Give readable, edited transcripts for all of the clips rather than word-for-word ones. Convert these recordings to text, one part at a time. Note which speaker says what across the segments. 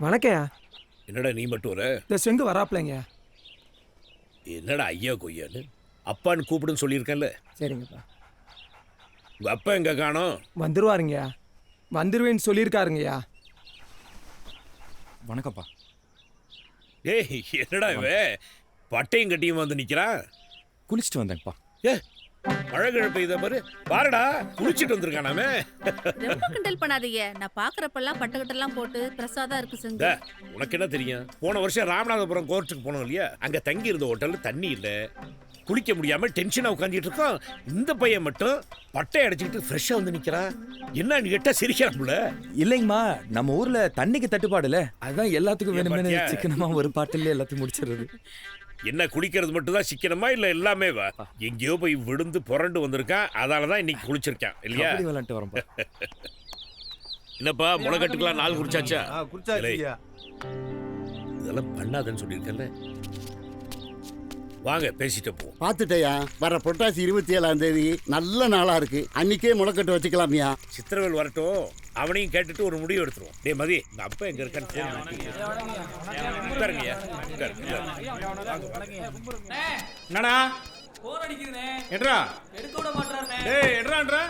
Speaker 1: வணக்கம்யா.
Speaker 2: என்னடா நீ மட்டும் வர?
Speaker 1: இந்த செங்கு வராப்லைங்க.
Speaker 2: என்னடா ஐயா கொய்யான்னு அப்பான்னு கூப்பிடுன்னு சொல்லியிருக்கேன்ல.
Speaker 1: சரிங்கப்பா.
Speaker 2: உங்க அப்பா எங்க காணோம்?
Speaker 1: வந்துருவாருங்கய்யா. வந்துருவேன்னு சொல்லியிருக்காருங்கய்யா.
Speaker 3: வணக்கம்ப்பா.
Speaker 2: ஏய் என்னடா இவன் பட்டையும் கட்டியும் வந்து நிக்கிறான்?
Speaker 3: குளிச்சுட்டு வந்தேன்ப்பா.
Speaker 2: ஏ மழை கிழப்ப இதை பாரு பாருடா குளிச்சுட்டு வந்திருக்கானாமே.
Speaker 4: ரொம்ப கிண்டல் பண்ணாதீங்க. நான் பாக்குறப்பெல்லாம் பட்டுக்கட்டெல்லாம் போட்டு பிரசாதா இருக்கு செஞ்சு.
Speaker 2: உனக்கு என்ன தெரியும்? போன வருஷம் ராமநாதபுரம் கோர்ட்டுக்கு போனோம் இல்லையா, அங்க தங்கி இருந்த ஹோட்டல்ல தண்ணி இல்ல, குளிக்க முடியாம டென்ஷனா உட்காந்துட்டு இருக்கோம். இந்த பையன் மட்டும் பட்டை அடிச்சுக்கிட்டு ஃப்ரெஷ்ஷா வந்து நிக்கிறான். என்னன்னு கேட்டா சிரிக்கிறான்ல.
Speaker 3: இல்லைங்கம்மா, நம்ம ஊர்ல தண்ணிக்கு தட்டுப்பாடுல, அதான் எல்லாத்துக்கும் வேணுமே
Speaker 2: பாத்தியா?
Speaker 3: சிக்கனமா ஒரு பாட்டில் எல்லாத்தையும் முடிச்சிடுறது.
Speaker 2: என்ன குளிக்கிறது மட்டும் தான் சிக்கனமா இல்ல எல்லாமே வா? எங்கேயோ போய் விழுந்து புரண்டு வந்திருக்கான், அதனாலதான் இன்னைக்கு குளிச்சிருக்கான் இல்லையா?
Speaker 3: அப்படி விளையாண்டு வரப்பா.
Speaker 2: என்னப்பா முளைக்கட்டுக்கலாம் நாள் குடிச்சாச்சா?
Speaker 5: குடிச்சாச்சியா.
Speaker 2: இதெல்லாம் பண்ணாதன்னு சொல்லியிருக்கேன்ல. வாங்க பேசிட்டு போவோம்.
Speaker 6: பார்த்துட்டேயா, வர புரட்டாசி 27ஆம் தேதி நல்ல நாளா இருக்கு. அன்னைக்கே முளைக்கட்டு வச்சுக்கலாமியா.
Speaker 2: சித்திரவேல் வரட்டும், அவனையும் கேட்டுட்டு ஒரு முடிவு எடுத்துருவோம். டே மதி, இந்த அப்பா எங்க இருக்கான்னு உட்காருங்கய்யா.
Speaker 5: என்னடா எட்ரா டேய் எட்ரான்றா.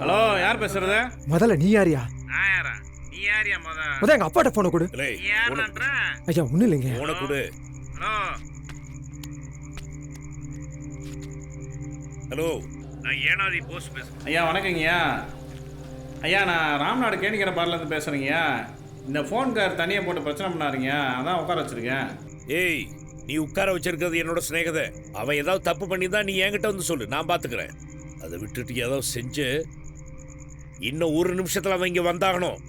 Speaker 5: ஹலோ, யார் பேசுறது?
Speaker 1: முதல்ல நீ யாரியா?
Speaker 5: நான் யாரா? நீ யாரியா
Speaker 1: முதல்ல எங்க அப்பாட்ட போன கொடு.
Speaker 5: யாருன்றா?
Speaker 1: ஐயா ஒண்ணும் இல்லைங்க.
Speaker 2: போன கொடு.
Speaker 5: ஹலோ
Speaker 2: ஹலோ, நான் ஏனாதி போஸ்ட் பேசுறேன்.
Speaker 5: ஐயா வணக்கங்கய்யா. ஐயா நான் ராம்நாடு கேணிக்கிற பார்லேருந்து பேசுகிறேங்கய்யா. இந்த ஃபோன்கார் தனியாக போட்டு பிரச்சனை பண்ணாருங்க, அதான் உட்கார வச்சுருக்கேன்.
Speaker 2: ஏய், நீ உட்கார வச்சிருக்கிறது என்னோட சிநேகித. அவன் ஏதாவது தப்பு பண்ணி தான் நீ என்கிட்ட வந்து சொல்லு, நான் பாத்துக்கிறேன். அதை விட்டுட்டு ஏதாவது செஞ்சு இன்னும் ஒரு நிமிஷத்துல அவன் இங்க வந்தாகணும்.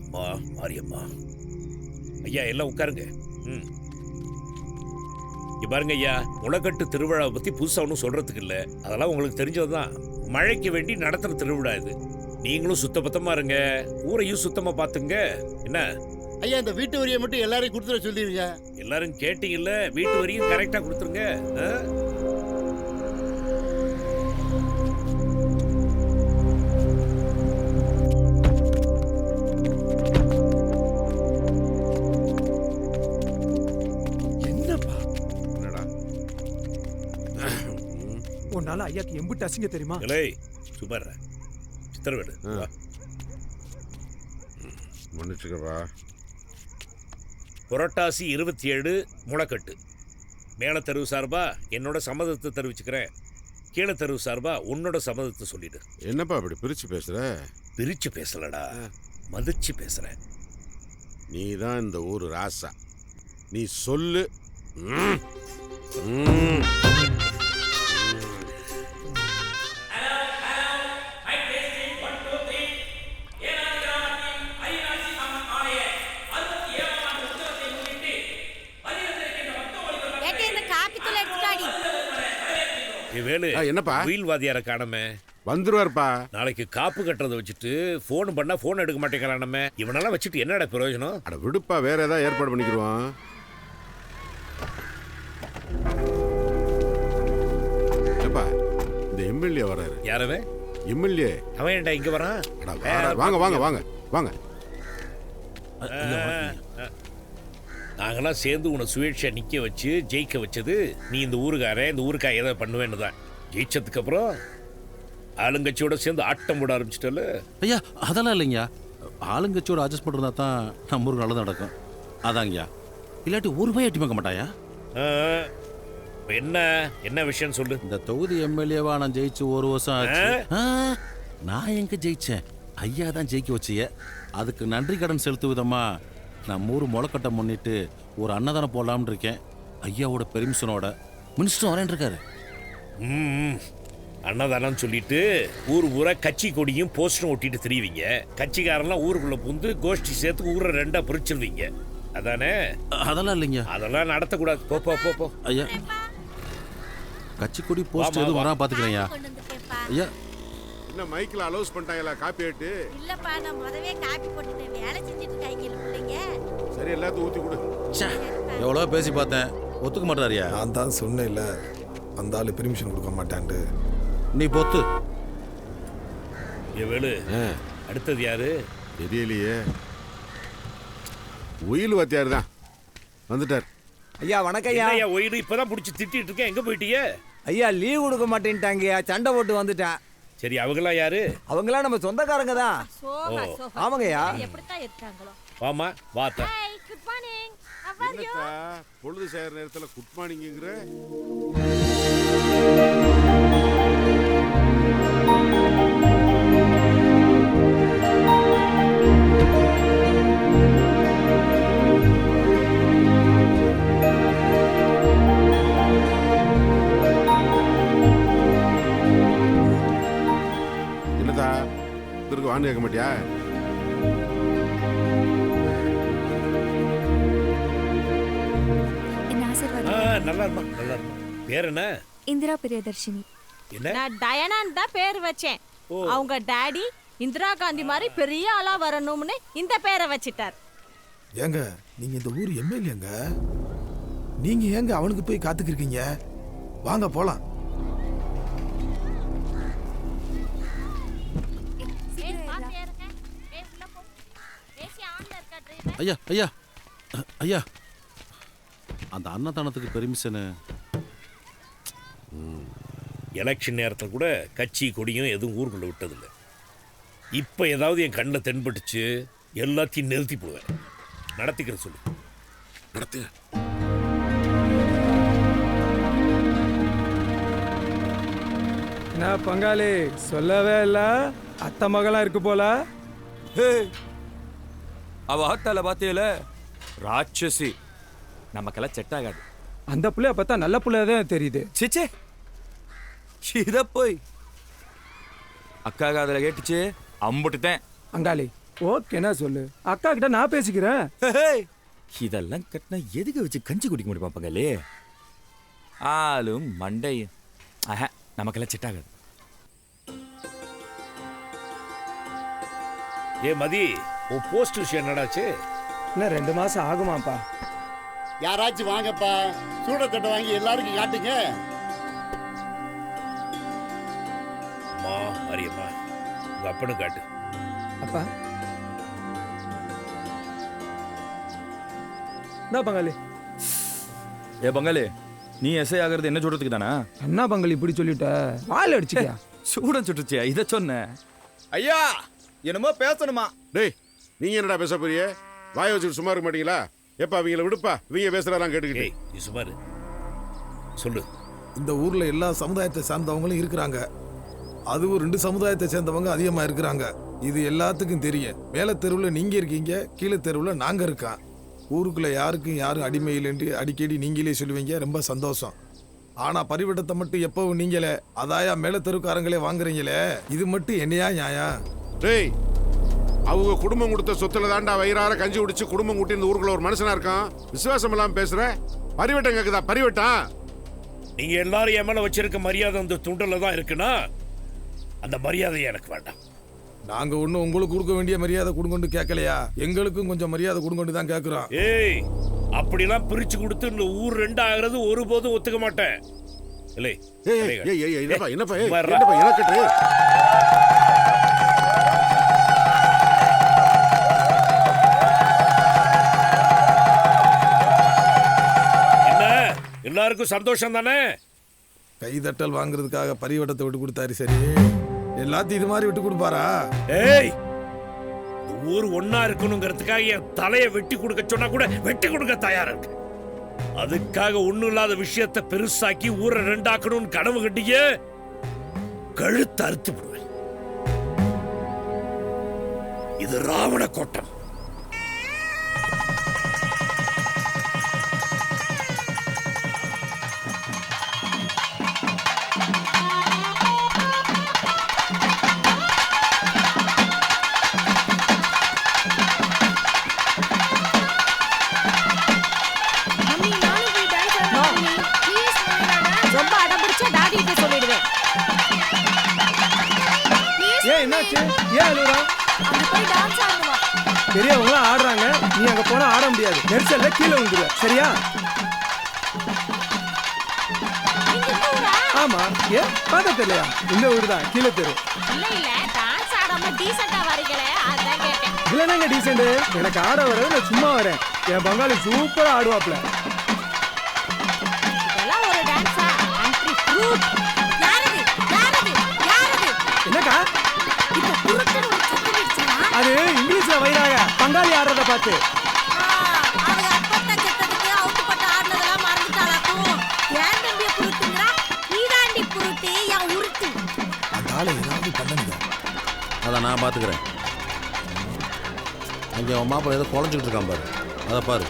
Speaker 2: அம்மா மாரியம்மா, ஐயா எல்லாம் உட்காருங்க. இங்க பாருங்க ஐயா, முளைக்கட்டு திருவிழாவை பத்தி புதுசா ஒன்றும் சொல்றதுக்கு இல்ல, அதெல்லாம் உங்களுக்கு தெரிஞ்சதுதான். மழைக்கு வேண்டி நடத்துற திருவிழா இது. நீங்களும் சுத்தபத்தமா இருங்க, ஊரையும் சுத்தமா பாத்துங்க. என்ன
Speaker 6: ஐயா, இந்த வீட்டு வரியை மட்டும் எல்லாரையும் கொடுத்துட சொல்லிருங்க.
Speaker 2: எல்லாரும் கேட்டீங்கல்ல, வீட்டு வரையும் கரெக்டா கொடுத்துருங்க.
Speaker 1: என்னப்பா
Speaker 7: என்னடா
Speaker 1: உன்னால ஐயாக்கு எம்புட்டு அசிங்க தெரியுமா?
Speaker 2: சுபர் சித்திரவேடு
Speaker 7: மன்னிச்சுக்கப்பா.
Speaker 2: புரட்டாசி 27 முளைக்கட்டு. மேல தெருவு சார்பா என்னோட சம்மதத்தை தெரிவிச்சுக்கிறேன். கீழே தெருவு சார்பா உன்னோட சம்மதத்தை சொல்லிடு.
Speaker 7: என்னப்பா இப்படி பிரிச்சு பேசுற?
Speaker 2: பிரிச்சு பேசலடா, மதிச்சு பேசுறேன்.
Speaker 7: நீ தான் இந்த ஊரு ராசா, நீ சொல்லு.
Speaker 2: வேலு,
Speaker 7: என்னப்பா
Speaker 2: வீல் வாதியார காணமே?
Speaker 7: வந்துருவாருப்பா.
Speaker 2: நாளைக்கு காப்பு கட்டுறதை வச்சுட்டு போன் பண்ணா போன் எடுக்க மாட்டேங்கிறானமே. இவனெல்லாம் வச்சுட்டு என்னடா பிரயோஜனம்?
Speaker 7: அட விடுப்பா, வேற ஏதாவது ஏற்பாடு பண்ணிக்கிடுவான். ஏப்பா, இந்த எம்எல்ஏ வராரு.
Speaker 2: யாரவே?
Speaker 7: எம்எல்ஏ.
Speaker 2: அவன் ஏன்டா இங்க வரான்?
Speaker 7: வாங்க வாங்க வாங்க வாங்க.
Speaker 2: நாங்கெல்லாம் சேர்ந்து உன்னை சுயேட்சை நிக்க வச்சு ஜெயிக்க வச்சது நீ இந்த ஊருக்காரன், இந்த ஊருக்காக எதை பண்ணுவேன்னு தான். ஜெயிச்சதுக்கு அப்புறம் ஆளுங்கட்சியோட சேர்ந்து ஆட்டம் போட ஆரம்பிச்சிட்டல.
Speaker 8: ஐயா அதெல்லாம் இல்லைங்கய்யா, ஆளுங்கட்சியோட அட்ஜஸ்ட் பண்ணுறதா தான் நம்ம ஊருக்கு நல்லது நடக்கும். அதாங்கய்யா, இல்லாட்டி ஒரு பையன் எட்டி பார்க்க மாட்டாயா?
Speaker 2: என்ன என்ன விஷயம் சொல்லு.
Speaker 8: இந்த தொகுதி எம்எல்ஏவா நான் ஜெயிச்சு 1 வருஷம் ஆச்சு. நான் எங்க ஜெயிச்சேன், ஐயா தான் ஜெயிக்க வச்சிய. அதுக்கு நன்றி கடன் செலுத்து விதமா நம்ம ஊர் முளைக்கட்டை முன்னிட்டு ஒரு அன்னதானம் போடலாம்னு இருக்கேன். ஐயாவோட பெர்மிஷனோட. மினிஸ்டரும் வரேன் இருக்காரு.
Speaker 2: அன்னதானம் சொல்லிட்டு ஊர் ஊரா கட்சி கொடியும் போஸ்டரும் ஒட்டிட்டு திரிவீங்க. கட்சிக்காரெல்லாம் ஊருக்குள்ள புந்து கோஷ்டி சேர்த்து ஊரை 2ஆ பிரிச்சிருவீங்க, அதானே?
Speaker 8: அதெல்லாம் இல்லைங்க,
Speaker 2: அதெல்லாம் நடத்தக்கூடாது. போ போ போ போ.
Speaker 8: ஐயா கட்சி கொடி போஸ்ட் எதுவும் வரா பாத்துக்கிறேன். ஐயா
Speaker 7: என்ன மைக்கில் அலோஸ் பண்ணிட்டாங்களா காப்பி ஆட்டு?
Speaker 4: இல்லப்பா, நான் முதவே காப்பி போட்டுட்டேன், வேலை செஞ்சுட்டு இருக்காங்க பிள்ளைங்க.
Speaker 7: சரி, எல்லாத்தையும் ஊற்றி கொடு.
Speaker 8: எவ்வளோ பேசி பார்த்தேன், ஒத்துக்க மாட்டாரியா?
Speaker 9: நான் தான் சொன்னேன்ல, அந்த ஆளு பெர்மிஷன் கொடுக்க மாட்டான்ட்டு.
Speaker 8: நீ பொத்து.
Speaker 2: வேலு அடுத்தது யாரு
Speaker 7: தெரியலையே. உயில் வாத்தியார் தான் வந்துட்டார்.
Speaker 10: ஐயா வணக்கம் ஐயா.
Speaker 2: ஐயா ஒயிடு இப்பதான் புடிச்சு திட்டிட்டு இருக்கேன். எங்க போயிட்டீங்க?
Speaker 10: ஐயா லீவ் கொடுக்க மாட்டேன்ட்டாங்கய்யா, சண்டை போட்டு வந்துட்டேன்.
Speaker 2: சரி அவங்களாம் யாரு?
Speaker 10: அவங்களாம் நம்ம சொந்தக்காரங்க தான். ஆமாங்கய்யா.
Speaker 4: எப்படித்தான் இருக்காங்களோ.
Speaker 2: வாமா வாத்தா.
Speaker 4: Good morning.
Speaker 7: என்னத்தா பொழுது சேர நேரத்துல குட் மார்னிங்ங்கிற? என்னத்தா திரும்ப வான்னு கேட்க மாட்டியா?
Speaker 2: நல்லா இருமா நல்லா இருமா. பேர் என்ன?
Speaker 11: இந்திரா பிரியதர்ஷினி.
Speaker 2: என்ன?
Speaker 4: நான் டயனான்னு தான் பேர் வச்சேன். அவங்க டாடி இந்திரா காந்தி மாதிரி பெரிய ஆளா வரணும்னு இந்த பேரை வச்சிட்டார்.
Speaker 9: ஏங்க நீங்க இந்த ஊர் எம்எல்ஏங்க, நீங்க ஏங்க அவனுக்கு போய் காத்துக்கிருக்கீங்க? வாங்க போலாம்.
Speaker 8: ஐயா ஐயா ஐயா, அந்த அன்னதானத்துக்கு பெர்மிஷனு.
Speaker 2: எலெக்ஷன் நேரத்தில் கூட கட்சி கொடியும் எதுவும் ஊருக்குள்ள விட்டதில்லை. இப்போ ஏதாவது என் கண்ணில் தென்பட்டுச்சு எல்லாத்தையும் நிறுத்தி போடுவேன். நடத்திக்கிற சொல்லு.
Speaker 7: நடத்துங்க.
Speaker 1: என்ன பங்காளி சொல்லவே இல்ல? அத்தை மகளா இருக்கு போல.
Speaker 3: அவ ஆத்தால பாத்தியல ராட்சசி, நமக்கெல்லாம் செட் ஆகாது.
Speaker 1: அந்த புள்ளைய பார்த்தா நல்ல புள்ளையதான் தெரியுது.
Speaker 3: சிச்சே, இத போய் அக்கா காதல கேட்டுச்சு அம்புட்டுட்டேன்.
Speaker 1: பங்காளி ஓகேனா சொல்லு, அக்கா கிட்ட நான் பேசிக்கிறேன்.
Speaker 3: இதெல்லாம் கட்டினா எதுக்கு வச்சு கஞ்சி குடிக்க முடியுமா பங்காளி? ஆளும் மண்டையும் நமக்கெல்லாம் செட் ஆகாது.
Speaker 2: ஏ மதி, உன் போஸ்ட் விஷயம் என்னடாச்சு?
Speaker 1: இன்னும் 2 மாசம் ஆகுமாப்பா.
Speaker 6: யாராச்சும் வாங்கப்பா, சூடத்தட்டை வாங்கி எல்லாருக்கும் காட்டுங்க.
Speaker 2: அம்மா அரியம்மா, உங்க அப்பனு காட்டு.
Speaker 1: அப்பா என்ன பங்காளி?
Speaker 3: ஏ பங்காளி, நீ எஸ்ஐ ஆகிறது என்ன சொல்றதுக்கு தானா?
Speaker 1: என்ன பங்காளி இப்படி சொல்லிட்ட? வாயில் அடிச்சுக்கியா?
Speaker 3: சூடன் சுட்டுச்சியா? இதை சொன்ன ஐயா என்னமோ பேசணுமா?
Speaker 7: டேய் நீங்க என்னடா பேச போறிய? வாய வச்சுட்டு சும்மா இருக்க மாட்டீங்களா? எப்ப அவங்கள விடுப்பா, இவங்க பேசுறதெல்லாம் கேட்டுக்கிட்டே.
Speaker 2: நீ சும்மா இரு. சொல்லு.
Speaker 9: இந்த ஊர்ல எல்லா சமுதாயத்தை சார்ந்தவங்களும் இருக்கிறாங்க. அதுவும் 2 சமுதாயத்தை சேர்ந்தவங்க அதிகமா இருக்கிறாங்க. இது எல்லாத்துக்கும் தெரியும். மேல தெருவில் நீங்க இருக்கீங்க, கீழே தெருவில் நாங்க இருக்கோம். ஊருக்குள்ள யாருக்கும் யாரும் அடிமை இல்லைன்னு அடிக்கடி நீங்களே சொல்லுவீங்க, ரொம்ப சந்தோஷம். ஆனா பரிவட்டத்தை மட்டும் எப்பவும் நீங்களே, அதாயா மேல தெருக்காரங்களே வாங்குறீங்களே, இது மட்டும் என்னையா நியாயம்?
Speaker 7: டேய், அவங்க குடும்பம் கொடுத்த சொத்துல தாண்டா வயிறார கஞ்சி குடிச்சு குடும்பம் கூட்டி இந்த ஊருக்குள்ள ஒரு மனுஷனா இருக்கான். விசுவாசம் இல்லாம பேசுற? பரிவட்டம் கேக்குதா? பரிவட்டம்?
Speaker 2: நீங்க எல்லாரும் என் மேல வச்சிருக்க மரியாதை அந்த துண்டல தான் இருக்குன்னா அந்த மரியாதை எனக்கு வேண்டாம்.
Speaker 9: நாங்க ஒண்ணு உங்களுக்கு கொடுக்க வேண்டிய மரியாதை கொடுங்கொண்டு கேட்கலையா, எங்களுக்கும் கொஞ்சம் மரியாதை கொடுங்கொண்டு தான் கேட்கிறோம்.
Speaker 2: ஏய், அப்படிலாம் பிரிச்சு கொடுத்து இந்த ஊர் 2 ஆகிறது ஒருபோதும் ஒத்துக்க மாட்டேன். இல்லை
Speaker 7: என்னப்பா எனக்கு
Speaker 2: எல்லாருக்கும் சந்தோஷம் தானே?
Speaker 9: கைதட்டல் வாங்குறதுக்காக பரிவட்டத்தை விட்டு கொடுத்தாரு. சரி, எல்லாத்தையும் இது மாதிரி விட்டு கொடுப்பாரா?
Speaker 2: ஏய், ஊர் ஒன்னா இருக்கணுங்கிறதுக்காக என் தலையை வெட்டி கொடுக்க சொன்னா கூட வெட்டி கொடுக்க தயாரா இருக்கு. அதுக்காக ஒண்ணும் இல்லாத விஷயத்தை பெருசாக்கி ஊரை 2 ஆக்கணும்னு கனவு கட்டிய கழுத்து அறுத்து விடுவேன். இது ராவண கோட்டம்.
Speaker 4: ரொம்ப அடம்பிடிச்சா டாடி கிட்ட சொல்லிடுவேன்.
Speaker 1: ஏன் என்னாச்சு? ஏன் அழுறா?
Speaker 4: அங்க போய் டான்ஸ் ஆடணுமா?
Speaker 1: பெரியவங்க ஆடுறாங்க, நீ அங்க போனா ஆட முடியாது. நெரிசல்ல கீழே விழுந்துருவ. சரியா?
Speaker 4: இங்க ஒரு
Speaker 1: ஆமா ஏன் பார்த்தா தெரியலையா? இந்த ஊர் தான் கீழே தெரு.
Speaker 4: இல்ல இல்ல டான்ஸ் ஆடாம டீசெண்டா வரீங்களே அதான் கேட்டேன்.
Speaker 1: இல்லைனாங்க டீசெண்ட். எனக்கு ஆட வர்றது நான் சும்மா வரேன். என் பங்காளி சூப்பரா ஆடுவாப்ல.
Speaker 4: இதெல்லாம் ஒரு டான்ஸா? Country fruit. யாரது யாரது யாரது?
Speaker 1: என்னக்கா
Speaker 4: இப்ப குறுக்குன்னு ஒரு சத்தம் கேட்டுச்சா?
Speaker 1: அது இங்கிலீஷ்ல வைராக பங்காளி ஆடுறத பார்த்து.
Speaker 4: அவங்க அப்பத்தா செத்ததுக்கு அவுட்டு பட்ட ஆடுனதெல்லாம் மறந்துட்டாளாக்கும். ஏன் தம்பிய குறுக்குங்கறா? நீதாண்டி குருட்டு என் உருட்டு.
Speaker 9: அந்த ஆளை ஏதாவது பண்ணுங்க.
Speaker 8: அதை நான் பார்த்துக்கிறேன். அங்கே அவன் மாப்பிள்ளை ஏதோ குழஞ்சிக்கிட்டு இருக்கான் பாரு, அதை பாரு.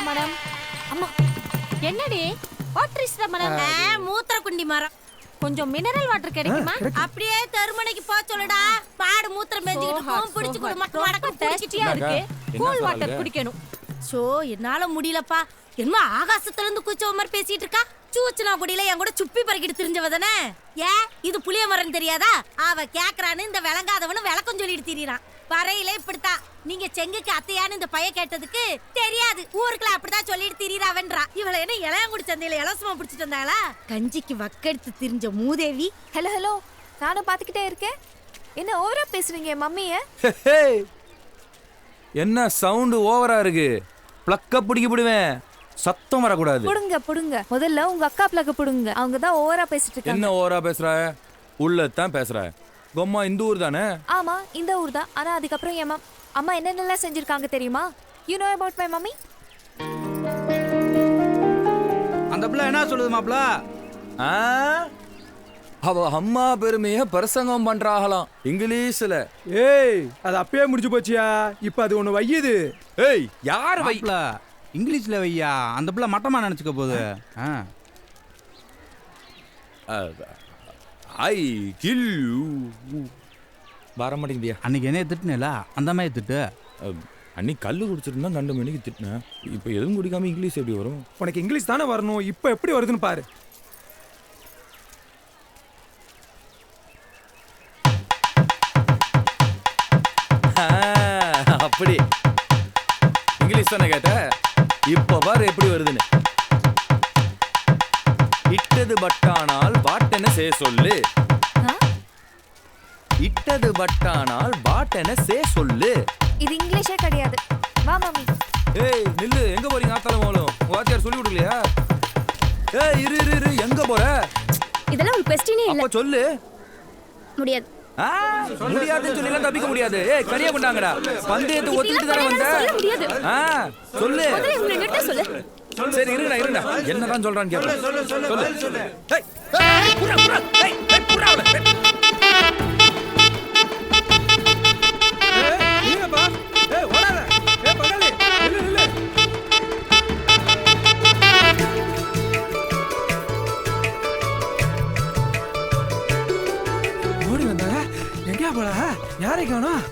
Speaker 4: மரம். அம்மா என்னடி வாட்டர் இஸ் த மரம்? மூத்திர குண்டி மரம். கொஞ்சம் மினரல் வாட்டர் கிடைக்குமா? அப்படியே தருமனைக்கு போ சொல்லுடா. பாடு மூத்திரம் மேஞ்சிட்டு போம் பிடிச்சு கொடு மக்க மடக்க டேஸ்டியா இருக்கு. கூல் வாட்டர் குடிக்கணும். சோ என்னால முடியலப்பா. என்னமா ஆகாசத்துல இருந்து குச்சவ மாதிரி பேசிட்டு இருக்கா? சூச்சனா குடியில என் கூட சுப்பி பறக்கிட்டு தெரிஞ்சவ தானே. ஏன் இது புளிய மரம் தெரியாதா? அவ கேக்குறான்னு இந்த விளங்காதவனு விளக்கம் சொல்லிட்டு திரியறான். வரையில இப்படித்தான். நீங்க செங்குக்கு அத்தையான்னு இந்த பைய கேட்டதுக்கு தெரியாது. ஊருக்குள்ள அப்படிதான் சொல்லிட்டு திரியறாவன்றா. இவள என்ன இளையங்குடி சந்தையில இலவசமா பிடிச்சிட்டு வந்தாங்களா? கஞ்சிக்கு வக்கெடுத்து திரிஞ்ச மூதேவி.
Speaker 11: ஹலோ ஹலோ, நானும் பாத்துக்கிட்டே இருக்கேன். என்ன ஓவரா பேசுறீங்க மம்மிய?
Speaker 3: என்ன சவுண்ட் ஓவரா இருக்கு? பிளக்க பிடிக்க விடுவேன். சத்தம் வரக்கூடாது.
Speaker 11: புடுங்க புடுங்க. முதல்ல உங்க அக்கா பிளக்க புடுங்க. அவங்க தான் ஓவரா பேசிட்டு இருக்காங்க.
Speaker 3: என்ன ஓவரா பேசுற? உள்ளதான் பேசுற. கொம்மா இந்த ஊர் தானே?
Speaker 11: ஆமா இந்த ஊர் தான். ஆனா அதுக்கப்புறம் என் அம்மா என்னென்னலாம் செஞ்சிருக்காங்க தெரியுமா? You know about my mummy?
Speaker 10: அந்த பிள்ளை என்ன சொல்லுது மாப்ள?
Speaker 3: அவ அம்மா பெருமைய பிரசங்கம் பண்றாங்களாம் இங்கிலீஷ்ல.
Speaker 1: ஏய் அது அப்பயே முடிஞ்சு போச்சியா. இப்ப அது ஒண்ணு வையுது.
Speaker 3: ஏய் யார்
Speaker 10: வைப்ல இங்கிலீஷ்ல வையா. அந்த பிள்ளை மட்டமா நினைச்சுக்க போகுது.
Speaker 3: I kill you. வர மாட்டேங்குதியா?
Speaker 10: அன்னைக்கு என்ன திட்டுனேல அந்த மாதிரி திட்டு.
Speaker 3: அன்னைக்கு கல்லு குடிச்சிருந்தா 2 மணிக்கு திட்டினேன். இப்போ எதுவும் குடிக்காம இங்கிலீஷ் எப்படி வரும்?
Speaker 1: உனக்கு இங்கிலீஷ் தானே வரணும். இப்ப எப்படி வருதுன்னு பாரு.
Speaker 3: அப்படி இங்கிலீஷ் தானே கேட்ட? இப்ப பாரு எப்படி வருதுன்னு. இட்டது பட்டானால் பாட்டென சே சொல்லு. இட்டது பட்டானால் பாட்டென சே சொல்லு.
Speaker 11: இது இங்கிலீஷே கிடையாது. வா மம்மி.
Speaker 3: ஏய் நில்லு. எங்க போறீங்க? ஆத்தால மோளும் வாத்தியார் சொல்லி விடலையா? ஏய் இரு இரு இரு. எங்க போற?
Speaker 11: இதெல்லாம் ஒரு क्वेश्चनே இல்ல.
Speaker 3: அப்ப சொல்லு.
Speaker 11: முடியாது.
Speaker 3: முடியாதுன்னு சொல்லி தப்பிக்க முடியாது. ஏய் கரியா கொண்டாங்கடா. பந்தயத்தை ஒத்திட்டு தான வந்த.
Speaker 11: சொல்ல முடியாது.
Speaker 3: சொல்லு.
Speaker 11: முதல்ல உங்களை நிறுத்த சொல்லு.
Speaker 3: சரி இருடா இருடா. என்னதான் சொல்றான்னு கேப்ப. சொல்லு. ஏய் புறா புறா. ஏய் புறா அவள.
Speaker 1: நீங்கப்பா. ஏய் ஓடாத. ஏய் பங்காளி நில்லு நில்லு. ஓடி வந்தா எங்க போல? யாரை காணோம்?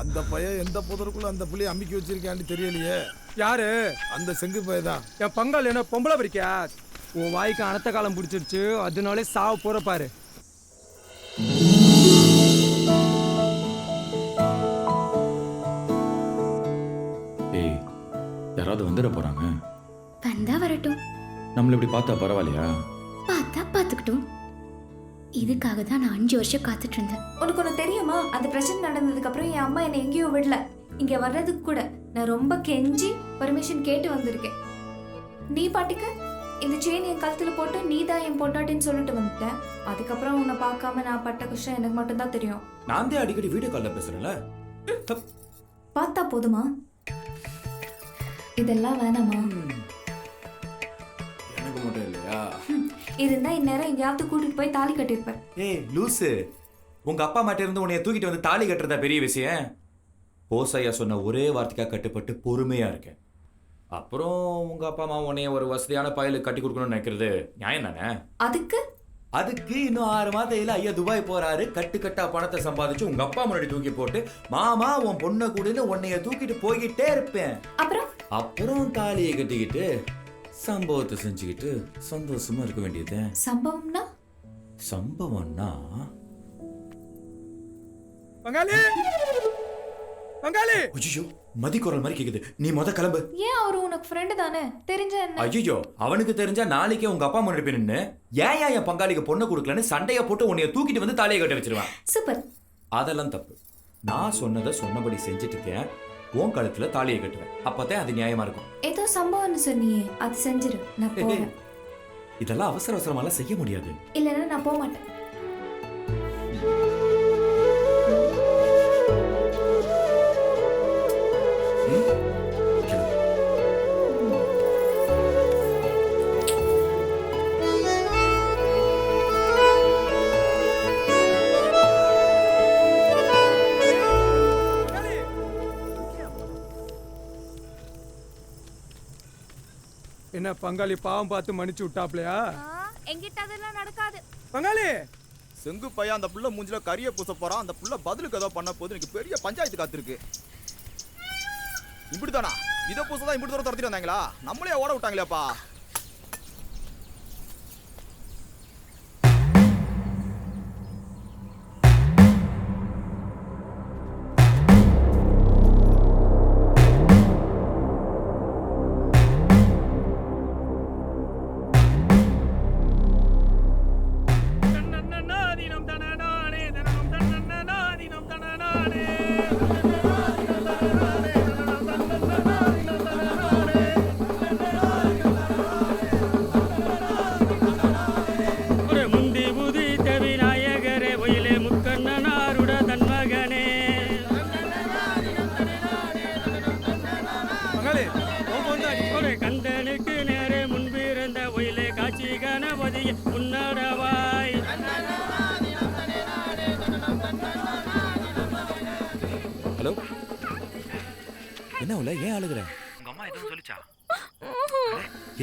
Speaker 9: அந்த பையன் எந்த புதருக்குள்ள அந்த புள்ளைய அம்பிக்கி வச்சிருக்கான்னு தெரியலையே.
Speaker 1: யாரு?
Speaker 9: அந்த செங்கு பையன் தான்.
Speaker 1: என் பங்காளி என்ன பொம்பளை பறிக்கா? உன் வாய்க்கு அனத்த காலம் பிடிச்சிருச்சு. அதனாலே சாவு போற பாரு.
Speaker 3: ஏய் யாராவது வந்துட போறாங்க.
Speaker 11: வந்தா வரட்டும்.
Speaker 3: நம்மள இப்படி பார்த்தா பரவாயில்லையா?
Speaker 11: பார்த்தா பார்த்துக்கிட்டும். இதுக்காக தான் நான் 5 வருஷம் காத்துட்டு இருந்தேன். உனக்கு ஒன்று தெரியுமா? அந்த பிரச்சனை நடந்ததுக்கு அப்புறம் என் அம்மா என்னை எங்கேயும் விடல. இங்க வர்றதுக்கு கூட நான் ரொம்ப கெஞ்சி பர்மிஷன் கேட்டு வந்திருக்கேன். நீ பாட்டுக்கு இந்த செயின் என் கழுத்துல போட்டு நீ தான் என் பொட்டாட்டின்னு சொல்லிட்டு வந்துட்டேன். அதுக்கப்புறம் உன்னை பார்க்காம நான் பட்ட கஷ்டம் எனக்கு மட்டும்தான் தெரியும்.
Speaker 3: நான் தான் அடிக்கடி வீடியோ கால்ல பேசுறேன்ல.
Speaker 11: பார்த்தா போதுமா? இதெல்லாம் வேணாமா?
Speaker 3: எனக்கு மட்டும் இல்லையா?
Speaker 11: இருந்தா இந்நேரம் எங்கேயாவது கூட்டிட்டு போய் தாலி கட்டிருப்பேன்.
Speaker 3: ஏய் லூசு. உங்க அப்பா மாட்ட இருந்து உன்னைய தூக்கிட்டு வந்து தாலி கட்டுறதா பெரிய விஷயம்? ஓசையா சொன்ன ஒரே வார்த்தைக்காக கட்டுப்பட்டு பொறுமையா இருக்கேன். அப்புறம் உங்க அப்பா அம்மா உன்னைய ஒரு வசதியான பயலுக்கு கட்டி கொடுக்கணும்னு நினைக்கிறது நியாயம் தானே? அதுக்கு இன்னும் 6 மாதம் ஐயா துபாய் போறாரு. கட்டா பணத்தை சம்பாதிச்சு உங்க அப்பா முன்னாடி தூக்கி போட்டு மாமா உன் பொண்ணை கூடன்னு உன்னைய தூக்கிட்டு போய்கிட்டே இருப்பேன். அப்புறம் தாலியை கட்டிக்கிட்டு சம்பவத்தை செஞ்சுக்கிட்டு சந்தோஷமா இருக்க வேண்டியது. சம்பவம்னா
Speaker 1: பங்காளி பங்காளி
Speaker 3: ஐயோ மதி குரல் மாதிரி கேக்குது. நீ முத கிளம்பு.
Speaker 11: ஏன் அவரு உனக்கு ஃப்ரெண்டு தானே, தெரிஞ்சா என்ன?
Speaker 3: ஐயோ அவனுக்கு தெரிஞ்சா நாளைக்கே உங்க அப்பா முன்னாடி போய் நின்னு ஏன் என் பங்காளிக்கு பொண்ணு கொடுக்கலன்னு சண்டைய போட்டு உன்னைய தூக்கிட்டு வந்து தாலியை கட்ட வச்சிருவான்.
Speaker 11: சூப்பர்.
Speaker 3: அதெல்லாம் தப்பு. நான் சொன்னதை சொன்னபடி செஞ்சுட்டு இருக்கேன். உன் கழுத்துல தாலியை கட்டுவேன். அப்பதான் அது நியாயமா இருக்கும்.
Speaker 11: ஏதோ சம்பவம்னு சொன்னியே, அது செஞ்சிரு. நான் போறேன்.
Speaker 3: இதெல்லாம் அவசர அவசரமாலாம் செய்ய முடியாது.
Speaker 11: இல்லைன்னா நான் போக மாட்டேன்.
Speaker 1: என்ன பங்காளி பாவம் பார்த்து மன்னிச்சு விட்டாப்லையா?
Speaker 4: என்கிட்ட அதெல்லாம் நடக்காது.
Speaker 1: பங்காளி
Speaker 10: செங்கு பையன் அந்த புள்ள மூஞ்சில கரிய பூச போறான். அந்த புள்ள பதிலுக்கு ஏதோ பண்ண போது எனக்கு பெரிய பஞ்சாயத்து காத்திருக்கு. இப்படித்தானா? இதை பூசதான் இப்படி தூரம் துரத்திட்டு வந்தாங்களா? நம்மளே ஓட விட்டாங்களேப்பா.
Speaker 3: ஹலோ, என்ன உள்ள ஏன் அழுகுற? உங்க அம்மா எதுவும் சொல்லிச்சா?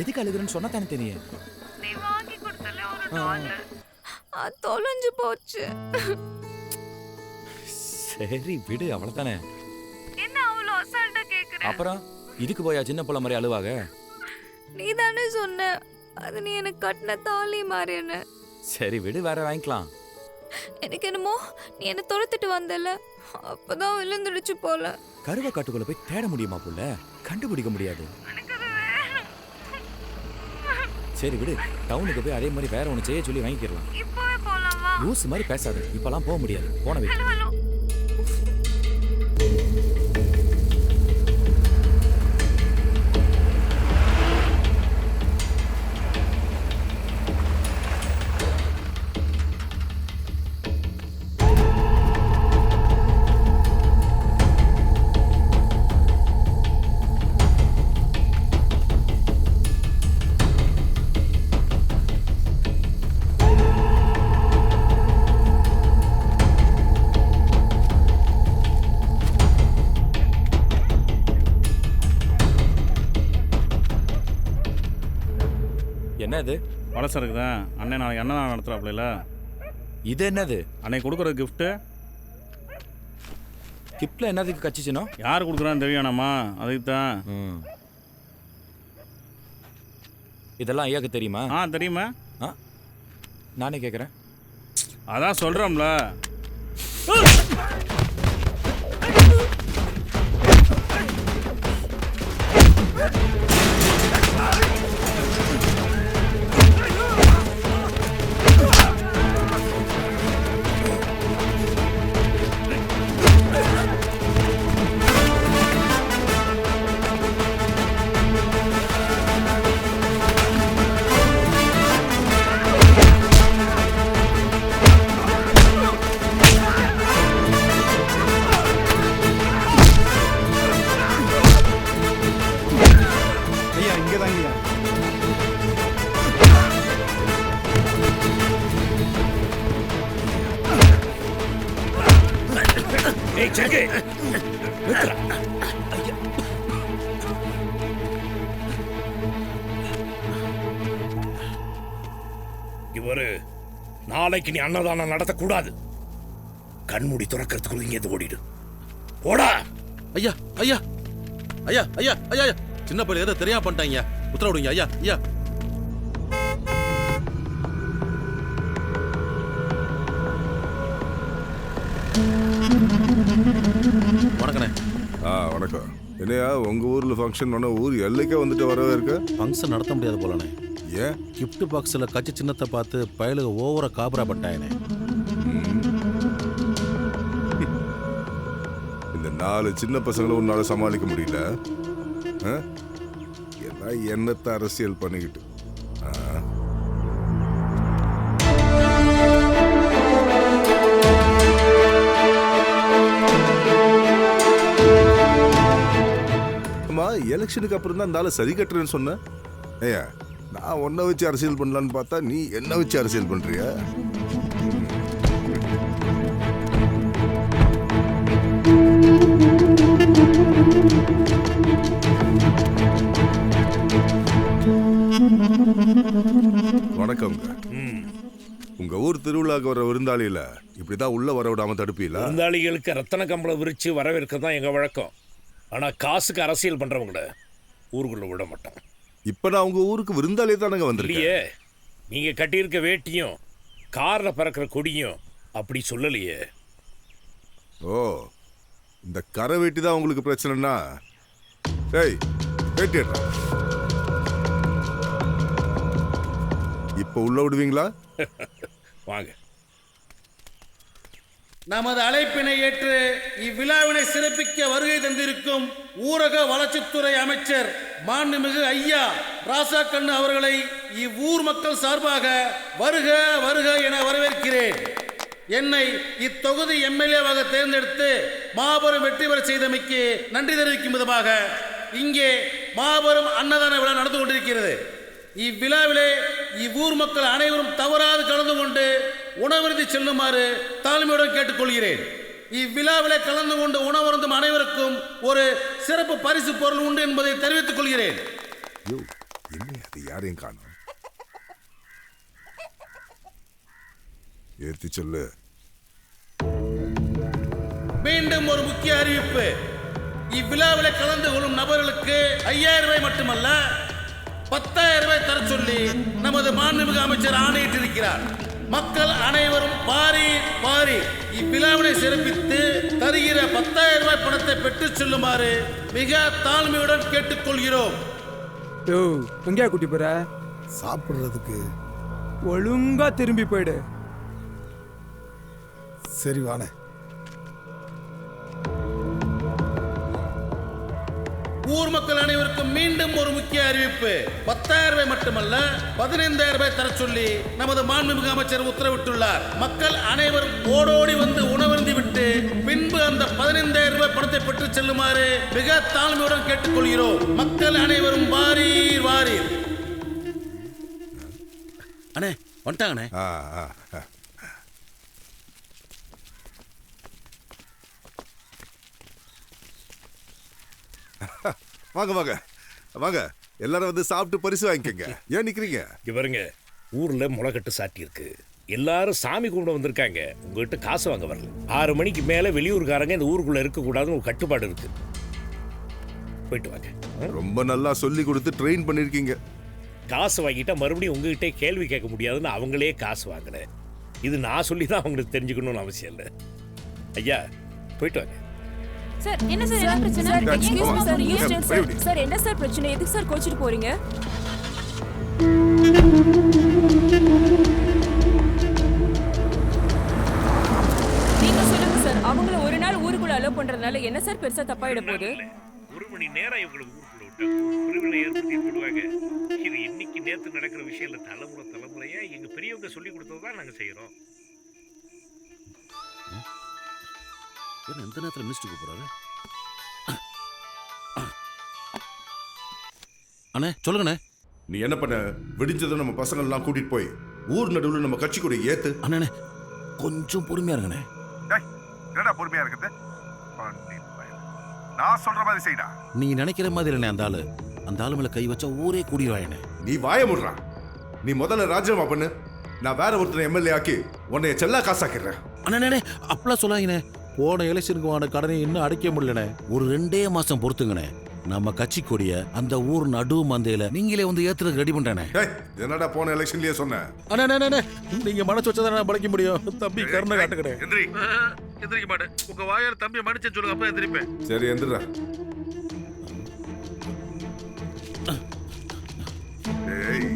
Speaker 3: எதுக்கு அழுகுறன்னு சொன்னா தானே தெரியும்.
Speaker 11: நீ வாங்கி கொடுத்தல ஒரு டால், அது தொலைஞ்சு போச்சு.
Speaker 3: சரி விடு, அவ்வளவுதானே.
Speaker 11: என்ன அவ்வளோ அசால்ட்டா கேக்குற?
Speaker 3: அப்புறம் இதுக்கு போயா சின்ன பிள்ளை மாதிரி அழுவாக?
Speaker 11: நீ தானே சொன்ன அது நீ எனக்கு கட்டின தாலி மாதிரின்னு.
Speaker 3: சரி விடு, வேற வாங்கிக்கலாம்.
Speaker 11: எனக்கு என்னமோ நீ என்ன துரத்துட்டு வந்தல, அப்பதான் விழுந்துடுச்சு போல.
Speaker 3: கருவ காட்டுக்குள்ள போய் தேட முடியுமா புள்ள? கண்டுபிடிக்க முடியாது. சரி விடு, டவுனுக்கு போய் அதே மாதிரி வேற ஒன்று செய்ய சொல்லி வாங்கிக்கலாம்.
Speaker 11: இப்பவே போலாமா?
Speaker 3: லூஸ் மாதிரி பேசாது, இப்பெல்லாம் போக முடியாது. போனவே என்னது?
Speaker 5: பலசருக்கு தான் அண்ணன் நாளைக்கு அண்ணன் நடத்துறாப்ல.
Speaker 3: இது என்னது?
Speaker 5: அன்னைக்கு கொடுக்குற கிஃப்ட்டு.
Speaker 3: கிஃப்ட்ல என்னதுக்கு கச்சிச்சனோ?
Speaker 5: யார் கொடுக்குறான்னு தெரியானாமா, அதுக்கு தான்.
Speaker 3: இதெல்லாம் ஐயாக்கு தெரியுமா?
Speaker 5: தெரியுமா.
Speaker 3: நானே கேட்குறேன்.
Speaker 5: அதான் சொல்கிறோம்ல.
Speaker 2: நாளைக்கு நீ அன்னதானம் நடத்தக்கூடாது. கண்மூடி துறக்கிறதுக்குள்ள இங்கே ஓடிடு. போடா.
Speaker 8: ஐயா ஐயா ஐயா ஐயா ஐயா ஐயா சின்ன பையன் ஏதோ தெரியாம பண்ணிட்டாங்க. உத்தரவிடுங்க ஐயா ஐயா. வணக்கண்ணே.
Speaker 12: வணக்கம். என்னையா உங்க ஊர்ல ஃபங்க்ஷன் பண்ண ஊர் எல்லைக்கே வந்துட்டு வரவே இருக்க?
Speaker 8: ஃபங்க்ஷன் நடத்த முடியாது போலண்ணே.
Speaker 12: ஏன்?
Speaker 8: கிஃப்ட் பாக்ஸில் கட்சி சின்னத்தை பார்த்து பயலுக ஓவரா காபரா பட்டாயனே.
Speaker 12: இந்த 4 சின்ன பசங்களை உன்னால சமாளிக்க முடியல. எல்லாம் என்னத்தை அரசியல் பண்ணிக்கிட்டு. எலெக்ஷனுக்கு அப்புறம் தான் இந்த சரி கட்டுறேன்னு சொன்னேன். ஏயா நான் உன்னை வச்சு அரசியல் பண்ணலான்னு பார்த்தா நீ என்ன வச்சு அரசியல் பண்றியா? வணக்கம்ங்க. உங்க ஊர் திருவிழாக்கு வர விருந்தாளியில இப்படிதான் உள்ள வர விடாம தடுப்பீல?
Speaker 2: விருந்தாளிகளுக்கு ரத்தன கம்பளம் விரிச்சு வரவேற்க தான் எங்க வழக்கம். ஆனா காசுக்கு அரசியல் பண்றவங்கள ஊருக்குள்ள விட மாட்டோம்.
Speaker 12: இப்ப நான் உங்க ஊருக்கு விருந்தாளியே தானங்க வந்திருக்கேன்.
Speaker 2: நீங்க கட்டியிருக்க வேட்டியும் கார்ல பறக்கிற கொடியும் அப்படி சொல்லலையே.
Speaker 12: ஓ, இந்த கரை வேட்டி தான் உங்களுக்கு பிரச்சனைனா? டேய் வேட்டி இப்ப உள்ள விடுவீங்களா?
Speaker 2: வாங்க.
Speaker 13: நமது அழைப்பினை ஏற்று இவ்விழாவினை சிறப்பிக்க வருகை தந்திருக்கும் ஊரக வளர்ச்சித்துறை அமைச்சர் மாண்புமிகு ஐயா ராசா கண்ணு அவர்களை இவ்வூர் மக்கள் சார்பாக வருக வருக என வரவேற்கிறேன். என்னை இத்தொகுதி எம்எல்ஏவாக தேர்ந்தெடுத்து மாபெரும் வெற்றி பெற செய்தமைக்கு நன்றி தெரிவிக்கும் விதமாக இங்கே மாபெரும் அன்னதான விழா நடந்து கொண்டிருக்கிறது. இவ்விழாவிலே இவ்வூர் மக்கள் அனைவரும் தவறாது கலந்து கொண்டு உணவருந்தி செல்லுமாறு தாழ்மையுடன் கேட்டுக்கொள்கிறேன். இவ்விழாவிலே கலந்து கொண்டு உணவருந்தும் அனைவருக்கும் ஒரு சிறப்பு பரிசு பொருள் உண்டு என்பதை தெரிவித்துக் கொள்கிறேன்.
Speaker 12: யாரையும் காணோம். ஏத்தி சொல்லு.
Speaker 13: மீண்டும் ஒரு முக்கிய அறிவிப்பு. இவ்விழாவிலே கலந்து கொள்ளும் நபர்களுக்கு 5000 ரூபாய் மட்டுமல்ல 10,000 ரூபாய் தர சொல்லி நமது மாண்புமிகு அமைச்சர் ஆணையிட்டிருக்கிறார். மக்கள் அனைவரும் பாரி பாரி இவ்விழாவினை சிறப்பித்து தருகிற 10,000 ரூபாய் பணத்தை பெற்று செல்லுமாறு மிக தாழ்மையுடன் கேட்டுக்கொள்கிறோம்.
Speaker 1: எங்கேயா கூட்டி போற?
Speaker 9: சாப்பிடுறதுக்கு.
Speaker 1: ஒழுங்கா திரும்பி போயிடு.
Speaker 9: சரி வானே.
Speaker 13: ஊர் மக்கள் அனைவருக்கும் மீண்டும் ஒரு முக்கிய அறிவிப்பு. 10,000 ரூபாய் மட்டுமல்ல 15,000 ரூபாய் தர சொல்லி நமது மாண்புமிகு அமைச்சர் உத்தரவிட்டுள்ளார். மக்கள் அனைவரும் ஓடோடி வந்து உணவருந்தி விட்டு பின்பு அந்த 15,000 ரூபாய் பணத்தை பெற்று செல்லுமாறு மிக தாழ்மையுடன் கேட்டுக்கொள்கிறோம். மக்கள் அனைவரும் வாரீர் வாரீர்.
Speaker 8: அண்ணே வந்துட்டாங்கண்ணே.
Speaker 12: வாங்க வாங்க வாங்க, எல்லாரும் வந்து சாப்பிட்டு பரிசு வாங்கிக்கங்க. ஏன் நிக்கிறீங்க?
Speaker 2: இவருங்க ஊர்ல முளைக்கட்டு சாட்டி இருக்கு. எல்லாரும் சாமி கும்பிட வந்திருக்காங்க. உங்ககிட்ட காசு வாங்க வரல. 6 மணிக்கு மேல வெளியூர்காரங்க இந்த ஊருக்குள்ள இருக்க கூடாதுன்னு ஒரு கட்டுப்பாடு இருக்கு. போயிட்டு வாங்க.
Speaker 12: ரொம்ப நல்லா சொல்லி கொடுத்து ட்ரெயின் பண்ணிருக்கீங்க.
Speaker 2: காசு வாங்கிட்டா மறுபடியும் உங்ககிட்ட கேள்வி கேட்க முடியாதுன்னு அவங்களே காசு வாங்கினேன். இது நான் சொல்லி தான் அவங்களுக்கு தெரிஞ்சுக்கணும்னு அவசியம் இல்லை. ஐயா போயிட்டு வாங்க.
Speaker 14: சார் என்ன சார் என்ன பிரச்சனை? Sir excuse me sir, you state sir. Sir என்ன சார் பிரச்சனை? எதுக்கு சார் கோச்சிட்டு போறீங்க? நீங்க சொல்லுங்க சார். அவங்கள ஒரு நாள் ஊருக்குள்ள அலோ பண்றதுனால என்ன சார் பெருசா தப்பாயிட போகுது?
Speaker 2: 1 மணி நேரம் இவங்களை ஊருக்குள்ள விட்டு பிரிவினை ஏற்படுத்தி விடுவாங்க. இது இன்னைக்கு நேத்து நடக்கிற விஷயம் இல்லை. தலைமுறையா எங்க பெரியவங்க சொல்லி கொடுத்ததான் நாங்க செய்யறோம்.
Speaker 8: எந்த நேரத்தில் மினிஸ்டர் கூப்பிடுறாரு? அண்ணே சொல்லுங்கண்ணே.
Speaker 12: நீ என்ன பண்ண? விடிஞ்சதும் நம்ம பசங்கள்லாம் கூட்டிட்டு போய் ஊர் நடுவில் நம்ம கட்சி கூட ஏத்து.
Speaker 8: அண்ணே கொஞ்சம் பொறுமையா இருங்கண்ணே.
Speaker 12: என்னடா பொறுமையா இருக்குது? நான் சொல்ற மாதிரி செய்டா.
Speaker 8: நீ நினைக்கிற மாதிரி இல்லைண்ணே. அந்த ஆளு மேல கை வச்சா ஊரே கூடிடுவாயண்ணே.
Speaker 12: நீ வாய முடுறா. நீ முதல்ல ராஜினாமா பண்ணு. நான் வேற ஒருத்தர் எம்எல்ஏ ஆக்கி உன்னை செல்லா காசாக்கிறேன்.
Speaker 8: அண்ணே அப்பெல்லாம் சொல்லாங்கண்ணே. போன எலெக்ஷனுக்கு வான கடனை இன்னும் அடைக்க முடியலண்ணே. ஒரு 2 மாசம் பொறுத்துங்கண்ணே. நம்ம கட்சி கொடிய அந்த ஊர் நடு மந்தையில நீங்களே வந்து ஏத்துறதுக்கு ரெடி பண்றேனே.
Speaker 12: என்னடா போன எலெக்ஷன்லயே சொன்னேன்.
Speaker 8: அண்ணே நீங்க மனசு வச்சதானே படைக்க முடியும். தம்பி கருணை காட்டுக்கடே. எந்திரிக்க மாட்டேன். உங்க வாயால தம்பியை மன்னிச்சு சொல்லுங்க, அப்ப எந்திரிப்பேன்.
Speaker 12: சரி எந்திரா. ஏய்,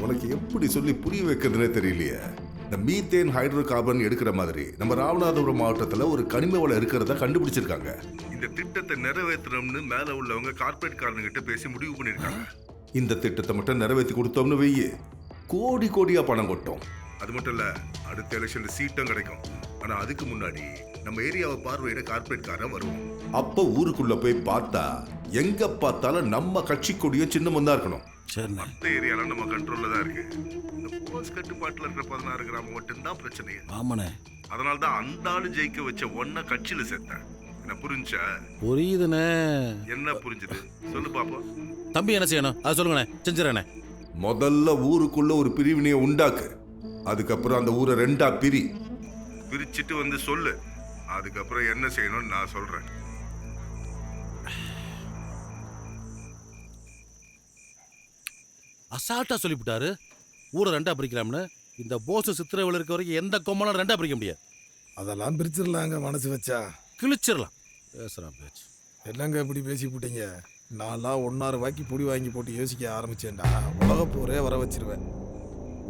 Speaker 12: உனக்கு எப்படி சொல்லி புரிய வைக்கிறதுனே தெரியலையே. இந்த மீத்தேன் ஹைட்ரோ கார்பன் எடுக்கிற மாதிரி நம்ம ராமநாதபுரம் மாவட்டத்துல ஒரு கனிம வளம் இருக்கிறத கண்டுபிடிச்சிருக்காங்க. இந்த திட்டத்தை நிறைவேற்றணும்னு மேல உள்ளவங்க கார்பரேட் காரங்கிட்ட பேசி முடிவு பண்ணிருக்காங்க. இந்த திட்டத்தை மட்டும் நிறைவேற்றி கொடுத்தோம்னு வெய்ய கோடி கோடியா பணம் கொட்டும். அது மட்டும் இல்ல, அடுத்த எலெக்ஷன்ல சீட்டும் கிடைக்கும். ஆனா அதுக்கு முன்னாடி நம்ம ஏரியாவை பார்வையிட கார்பரேட் காரன் வருவோம். அப்ப ஊருக்குள்ள போய் பார்த்தா எங்க பார்த்தாலும் நம்ம கட்சி கொடிய சின்னமும் தான் இருக்கணும். மற்ற ஏரியால நம்ம கண்ட்ரோல்ல தான் இருக்கு. இந்த போலீஸ் கட்டுப்பாட்டுல இருக்கிற 16 கிராமம் மட்டும்தான் பிரச்சனை.
Speaker 8: ஆமாண்ணே.
Speaker 12: அதனால தான் அந்த ஆளு ஜெயிக்க வச்ச ஒன்ன கட்சியில சேர்த்தேன். என்ன புரிஞ்சா?
Speaker 8: புரியுதுண்ணே.
Speaker 12: என்ன புரிஞ்சுது சொல்லு பாப்போம்.
Speaker 8: தம்பி என்ன செய்யணும் அதை சொல்லுங்கண்ணே, செஞ்சுறேண்ணே.
Speaker 12: முதல்ல ஊருக்குள்ள ஒரு பிரிவினையை உண்டாக்கு. அதுக்கப்புறம் அந்த ஊரை 2ஆ பிரிச்சுட்டு வந்து சொல்லு. அதுக்கப்புறம் என்ன செய்யணும்னு நான் சொல்றேன்.
Speaker 8: அசால்ட்டா சொல்லிவிட்டாரு. ஊரை 2ஆ பிரிக்கலாம்னு. இந்த போஸ் சித்திரவில் இருக்க வரைக்கும் எந்த கொம்பனும் 2ஆ பிரிக்க முடியாது.
Speaker 9: அதெல்லாம் பிரிச்சிடலாங்க மனசு வச்சா.
Speaker 8: கிழிச்சிடலாம். பேசுறான் பேச்சு.
Speaker 9: என்னங்க இப்படி பேசி போட்டீங்க? நான்லாம் 1.5 ரூபாய்க்கு பொடி வாங்கி போட்டு யோசிக்க ஆரம்பிச்சேன்டா, உலக போரே வர வச்சிருவேன்.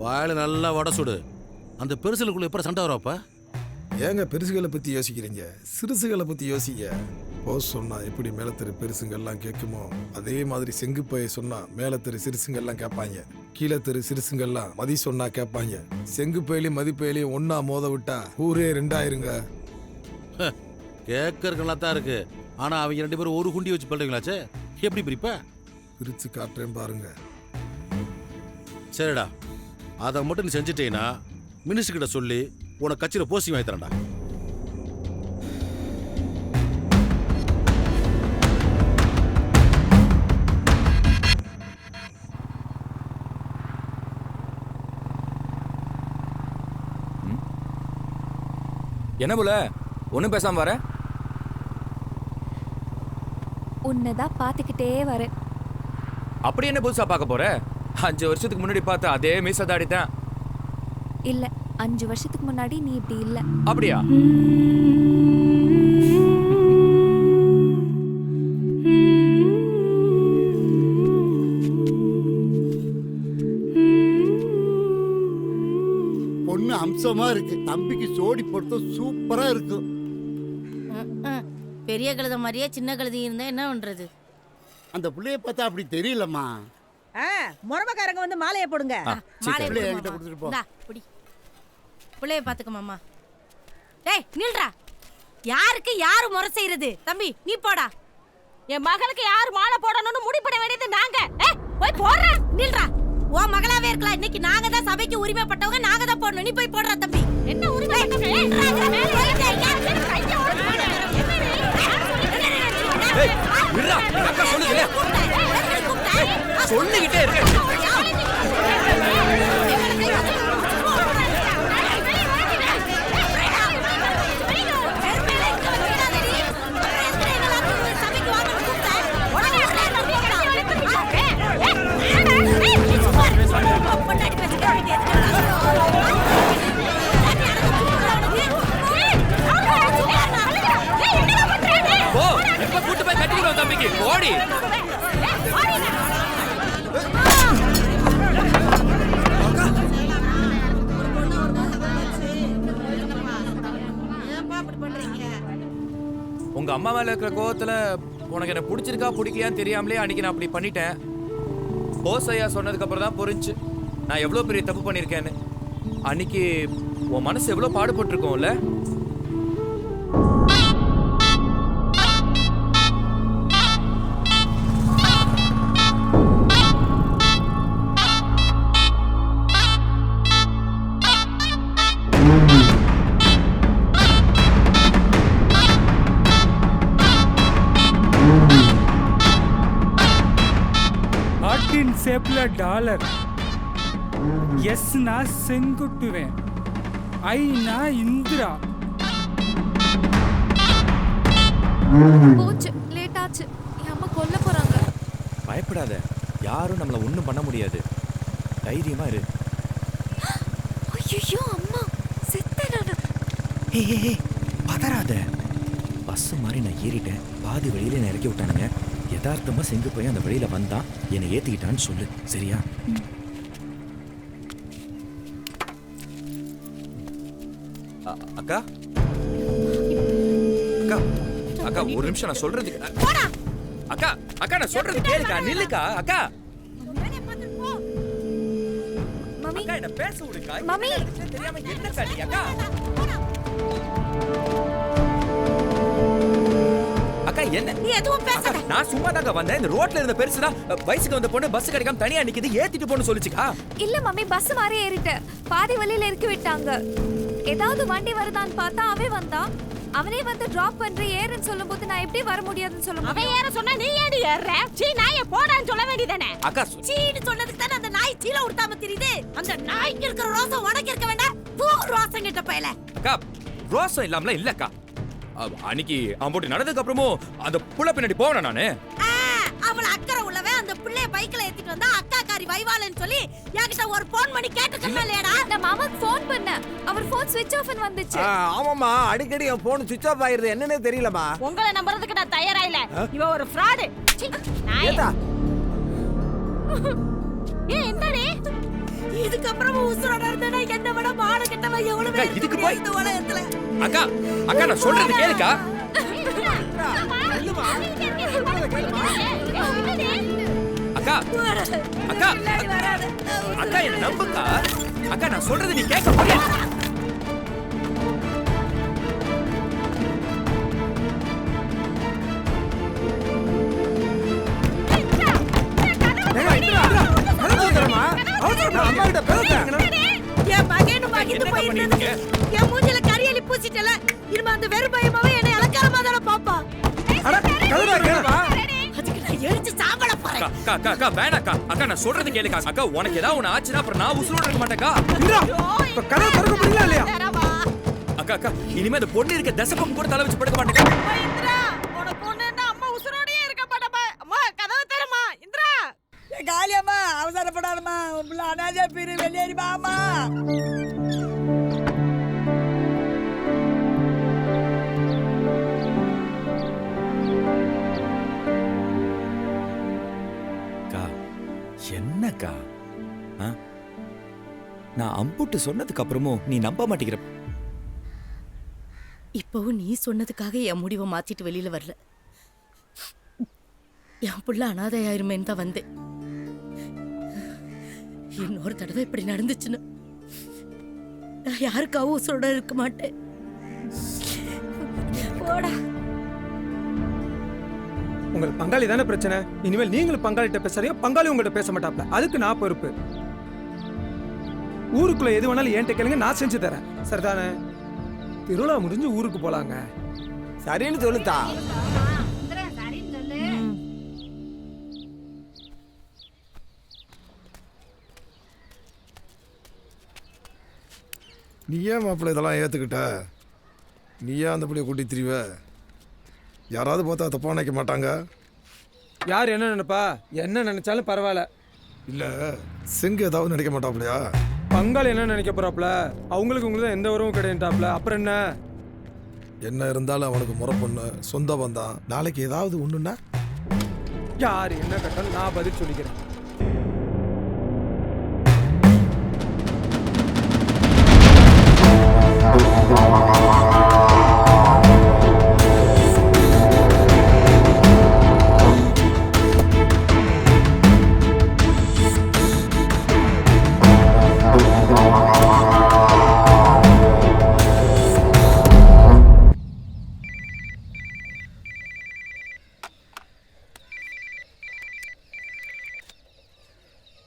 Speaker 8: வாயில நல்லா வடை சுடு. அந்த பெருசுகளுக்குள்ள எப்ப சண்டை வரப்ப?
Speaker 9: ஏங்க பெருசுகளை பத்தி யோசிக்கிறீங்க? சிறுசுகளை பத்தி யோசிங்க. போஸ் சொன்னா எப்படி மேலத்தெரு பெருசுங்கெல்லாம் கேட்குமோ, அதே மாதிரி செங்குப்பைய சொன்னா மேலத்தெரு சிறுசுங்கெல்லாம் கேட்பாங்க. கீழத்தெரு சிறுசுங்கெல்லாம் மதி சொன்னா கேட்பாங்க. செங்குப்பையிலையும் மதிப்பையிலையும் ஒன்னா மோத விட்டா ஊரே 2 ஆயிருங்க.
Speaker 8: கேட்கறதுக்கு தான் இருக்கு. ஆனா அவங்க 2 பேரும் ஒரு குண்டி வச்சு பண்றீங்களாச்சே, எப்படி பிரிப்ப?
Speaker 9: பிரிச்சு காட்டுறேன் பாருங்க.
Speaker 8: சரிடா, அதை மட்டும் நீ செஞ்சுட்டேன்னா மினிஸ்டர் கிட்ட சொல்லி உனக்கு கட்சியில போஸ்டிங் வாங்கி தரேன்டா.
Speaker 3: என்ன போல ஒன்றும் பேசாம வர?
Speaker 11: உன்னதான் பார்த்துக்கிட்டே வரேன்.
Speaker 3: அப்படி என்ன புதுசா பார்க்க போற? 5 வருஷத்துக்கு முன்னாடி பார்த்த அதே மீசதாடி தான்.
Speaker 11: இல்ல, 5 வருஷத்துக்கு முன்னாடி நீ இப்படி இல்ல.
Speaker 3: அப்படியா?
Speaker 6: பொண்ணு அம்சமா இருக்கு. தம்பிக்கு சோடி போட்டு சூப்பரா இருக்கு.
Speaker 4: பெரிய கழுத மாதிரியே சின்ன கழுதி இருந்தா என்ன பண்றது?
Speaker 6: அந்த பிள்ளைய பார்த்தா அப்படி தெரியலம்மா.
Speaker 15: முறமக்காரங்க வந்து மாலையை போடுங்க.
Speaker 4: பிள்ளைய பாத்துக்க மாமா. டேய் நில்றா. யாருக்கு யாரு முறை செய்யறது? தம்பி நீ போடா. என் மகளுக்கு யாரு மாலை போடணும்னு முடிவு பண்ண வேண்டியது நாங்க. போய் போடுற. நில்றா. ஓ மகளாவே இருக்கலாம். இன்னைக்கு நாங்க தான் சபைக்கு உரிமைப்பட்டவங்க, நாங்க தான் போடணும். நீ போய் போடுற தம்பி. என்ன உரிமை?
Speaker 3: சொல்லிக்கிட்டே இருக்க. கூட்டு போய் கட்டிக்கிறோம் தம்பிக்கு. ஓடி. உங்க அம்மா மேல இருக்கிற கோவத்துல உனக்கு என்ன பிடிச்சிருக்கா பிடிக்கலையான்னு தெரியாமலே அன்னைக்கு நான் அப்படி பண்ணிட்டேன். போஸ் ஐயா சொன்னதுக்கு அப்புறம் தான் புரிஞ்சு நான் எவ்வளவு பெரிய தப்பு பண்ணிருக்கேன்னு. அன்னைக்கு உன் மனசு எவ்வளவு பாடுபட்டு இருக்கோம்ல.
Speaker 1: ஷேப்ல டாலர்.
Speaker 16: எஸ்னா செங்குட்டுவேன், ஐனா இந்திரா.
Speaker 11: போச்சு, லேட் ஆச்சு. என் அம்மா கொல்ல போறாங்க.
Speaker 3: பயப்படாத, யாரும் நம்மள ஒண்ணும் பண்ண முடியாது. தைரியமா இரு.
Speaker 11: ஐயோ அம்மா, செத்தேனா?
Speaker 3: ஏய் பதறாத. பஸ் மாதிரி நான் ஏறிட்டேன், பாதி வழியில என்ன இறக்கி விட்டானுங்க. யதார்த்தமா செங்கு போய் அந்த வழியில வந்தான், என்னை ஏத்திக்கிட்டான்னு சொல்லு, சரியா? அக்கா அக்கா அக்கா ஒரு நிமிஷம் நான் சொல்றது. அக்கா அக்கா நான் சொல்றது கேளுக்கா, நில்லுக்கா. அக்கா அக்கா என்ன பேச விடுக்கா.
Speaker 11: மம்மி
Speaker 3: தெரியாம என்ன காட்டி அக்கா. அக்கா என்ன
Speaker 4: நீ எதுவும் பேசாத.
Speaker 3: நான் சும்மா தாங்க வந்தேன். இந்த ரோட்ல இருந்த பெருசுடா வயசுக்கு வந்த பொண்ணு பஸ் கிடைக்காம தனியா நிக்குது, ஏத்திட்டு போன்னு சொல்லுச்சுக்கா.
Speaker 11: இல்ல மம்மி, பஸ் மாறி ஏறிட்டேன், பாதி வழியில இறக்கி விட்டாங்க. ஏதாவது வண்டி வருதான்னு பார்த்தா அவன் வந்தான். அவனே வந்து டிராப் பண்ற ஏறுன்னு சொல்லும்போது நான் எப்படி வர முடியாதுன்னு சொல்ல முடியும்?
Speaker 4: அவன் ஏற சொன்னா நீ ஏடி ஏற? சீ நாயே போடான்னு சொல்ல வேண்டியதானே.
Speaker 3: அக்கா
Speaker 4: சீன்னு சொன்னதுக்கு தானே அந்த நாய் சீல உடுத்தாம தெரியுது. அந்த நாய்க்கு இருக்கிற ரோசம் உனக்கு இருக்க வேண்டாம். பூ ரோசம் கிட்ட போயல.
Speaker 3: அக்கா ரோசம் இல்லாமல இல்லக்கா. அன்னைக்கு அம்போட்டி நடந்ததுக்கு அப்புறமும் அந்த புள்ள பின்னாடி போவேன் நானு.
Speaker 4: அவள அக்கறை உள்ளவன் அந்த பிள்ளைய பைக்ல ஏத்திட்டு வந்தா அக்கா காரி வைவாலன்னு சொல்லி என்கிட்ட ஒரு போன் பண்ணி கேட்டுக்கணும் இல்லையாடா?
Speaker 11: நான் மாமாக்கு போன் பண்ணேன், அவர் போன் ஸ்விட்ச் ஆஃப்னு வந்துச்சு.
Speaker 17: ஆமாமா, அடிக்கடி என் போன் ஸ்விட்ச் ஆஃப் ஆயிருது, என்னன்னே தெரியலமா.
Speaker 4: உங்களை நம்பறதுக்கு நான் தயாரா இல்ல. இவ ஒரு ஃப்ராட்.
Speaker 17: ஏதா
Speaker 4: என்னடே இதுக்கு அப்புறம் உசுரோட இருந்தனா என்ன விட மாட கிட்டவ எவ்வளவு
Speaker 3: இதுக்கு போய்
Speaker 4: இந்த உலகத்துல.
Speaker 3: அக்கா அக்கா நான் சொல்றது கேளுக்கா. அக்கா அக்கா அக்கா என்ன நம்புக்கா. அக்கா நான் சொல்றது நீ கேட்க போறியா?
Speaker 4: என் மகனும் மகிழ்ந்து போயிருந்தது. என் மூஞ்சில கரியலி பூசிட்டல. இனிமே அந்த வெறும் பயமாவே என்னை அலங்காரமா தானே பாப்பா. அதுக்கு நான் எரிச்சு சாம்பல போறேன்.
Speaker 3: அக்கா அக்கா அக்கா வேணாக்கா. அக்கா நான் சொல்றது கேளுக்கா. அக்கா உனக்கு ஏதாவது ஒண்ணு ஆச்சுன்னா அப்புறம் நான் உசுரோட இருக்க மாட்டேக்கா.
Speaker 1: இப்ப கதவை திறக்க முடியல இல்லையா?
Speaker 3: அக்கா அக்கா இனிமே அந்த பொண்ணு இருக்க தசப்பம் கூட தலை வச்சு படுக்க மாட்டேக்கா.
Speaker 4: இந்திரா உனக்கு ஒண்ணுன்னா அம்மா உசுரோடயே இருக்க மாட்டேமா. அம்மா கதவை திறமா. இந்திரா
Speaker 15: காளியம்மா, அவசரப்படாதம்மா. உள்ள அனாஜா பீரு வெளியேறி வாமா.
Speaker 3: அக்கா என்னக்கா நான் அம்புட்டு சொன்னதுக்கு அப்புறமும் நீ நம்ப மாட்டேங்கிற.
Speaker 4: இப்பவும் நீ சொன்னதுக்காக என் முடிவை மாத்திட்டு வெளியில வரல. என் புள்ள அனாதையாயிருமேன்னு தான் வந்தேன். இன்னொரு தடவை இப்படி நடந்துச்சுன்னு நான் யாருக்காவும் உசுரோட இருக்க மாட்டேன். போடா.
Speaker 1: உங்கள் பங்காளி தானே பிரச்சனை. இனிமேல் நீங்களும் பங்காளிட்ட பேசுறீங்க, பங்காளி உங்கள்கிட்ட பேச மாட்டாப்ல. அதுக்கு நான் பொறுப்பு. ஊருக்குள்ள எது வேணாலும் என்கிட்ட கேளுங்க, நான் செஞ்சு தரேன். சரிதானே? திருவிழா முடிஞ்சு ஊருக்கு போலாங்க.
Speaker 17: சரின்னு சொல்லுதா.
Speaker 9: நீ ஏன் மாப்பிள்ள இதெல்லாம் ஏற்றுக்கிட்ட? நீ ஏன் அந்த பிள்ளைய கூட்டி திரிவ? யாராவது பார்த்தா தப்பாக நினைக்க மாட்டாங்க?
Speaker 1: யார் என்ன நினைப்பா? என்ன நினைச்சாலும் பரவாயில்ல.
Speaker 9: இல்லை செங்கு ஏதாவது நினைக்க மாட்டாப்லையா?
Speaker 1: பங்காளி என்ன நினைக்க போறாப்ல? அவங்களுக்கு உங்களுக்கு எந்த உறவும் கிடையாதுட்டாப்ல. அப்புறம் என்ன?
Speaker 9: என்ன இருந்தாலும் அவனுக்கு முறை பொண்ணு, சொந்த பந்தான். நாளைக்கு ஏதாவது ஒண்ணுன்னா
Speaker 1: யார் என்ன கட்டாலும் நான் பதில் சொல்லிக்கிறேன்.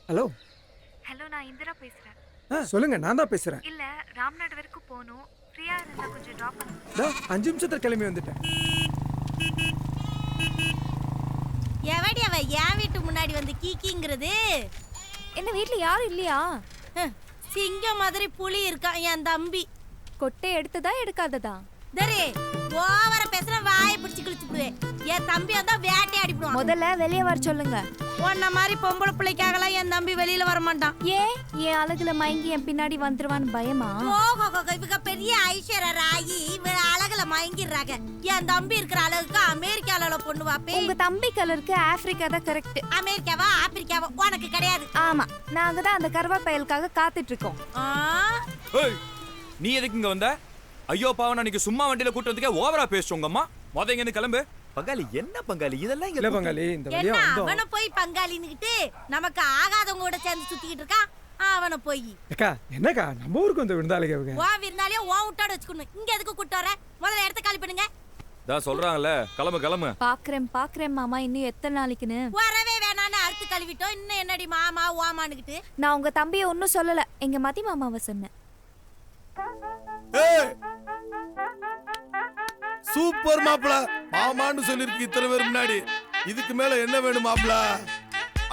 Speaker 1: ஹலோ
Speaker 11: ஹலோ, நான் இந்திரா பேசுறேன்.
Speaker 1: சொல்லுங்க, நான் தான் பேசுறேன்.
Speaker 11: இல்ல, ராம்நாடு வரைக்கும் போகணும். ஃப்ரீயா இருந்தா கொஞ்சம் டிராப் பண்ணுங்க.
Speaker 1: 5 நிமிஷத்துல கிளம்பி வந்துட்டேன்.
Speaker 4: எவடி அவ என் வீட்டு முன்னாடி வந்து கீக்கிங்கிறது?
Speaker 11: என்ன வீட்ல யாரும் இல்லையா?
Speaker 4: சிங்கம் மாதிரி புலி இருக்கான் என் தம்பி.
Speaker 14: கொட்டை எடுத்ததா எடுக்காததா?
Speaker 4: தரே ஓவர பேசுற வாயை பிடிச்சு கிழிச்சுடுவேன். என் தம்பி அதான் வேட்டையாடி போடுவான்.
Speaker 14: முதல்ல வெளியே வர சொல்லுங்க.
Speaker 4: உன்ன மாதிரி பொம்பளை பிள்ளைக்காகலாம் என் தம்பி வெளியில வர மாட்டான்.
Speaker 14: ஏன் என் அழகுல மயங்கி என் பின்னாடி வந்துருவான்னு பயமா?
Speaker 4: ஓஹோ, இவங்க பெரிய ஐஸ்வர்யா ராயி அழகுல மயங்கிடுறாங்க. என் தம்பி இருக்கிற அளவுக்கு அமெரிக்கால பொண்ணு வாப்பே.
Speaker 14: உங்க தம்பி கலருக்கு ஆப்பிரிக்கா தான் கரெக்ட்.
Speaker 4: அமெரிக்காவா ஆப்பிரிக்காவா உனக்கு கிடையாது.
Speaker 14: ஆமா, நாங்க தான் அந்த கருவா பயலுக்காக காத்துட்டு இருக்கோம்.
Speaker 3: நீ எதுக்கு இங்க வந்த? ஐயோ பாவம், அன்னைக்கு சும்மா வண்டியில கூட்டு வந்துக்கே ஓவரா பேசுறோங்கம்மா. மொத இங்க இருந்து கிளம்பு.
Speaker 17: பங்காளி என்ன பங்காளி இதெல்லாம்
Speaker 1: இல்ல பங்காளி, இந்த வழியா
Speaker 4: என்ன
Speaker 1: வந்தோம்.
Speaker 4: அவன போய் பங்காளின்னுகிட்டு நமக்கு ஆகாதவங்க கூட சேர்ந்து சுத்திக்கிட்டு இருக்கா. அவன போய்
Speaker 1: அக்கா என்னக்கா நம்ம ஊருக்கு வந்து விருந்தாளிங்க அவங்க.
Speaker 4: வா விருந்தாளியே ஓ விட்டாட வச்சுக்கணும். இங்க எதுக்கு கூட்டு வர? முதல்ல இடத்த காலி பண்ணுங்க.
Speaker 3: தான் சொல்றாங்கல்ல, கிளம்பு கிளம்பு.
Speaker 14: பாக்குறேன் மாமா, இன்னும் எத்தனை நாளைக்குன்னு.
Speaker 4: வரவே வேணான்னு அறுத்து கழுவிட்டோம். இன்னும் என்னடி மாமா ஓமானுகிட்டு.
Speaker 14: நான் உங்க தம்பியை ஒன்னும் சொல்லல, எங்க மதி மாமாவை சொன்னேன்.
Speaker 9: சூப்பர் மாப்பிள, மாமான்னு சொல்லிருக்கு இத்தனை பேர் முன்னாடி. இதுக்கு மேல என்ன வேணும் மாப்பிள?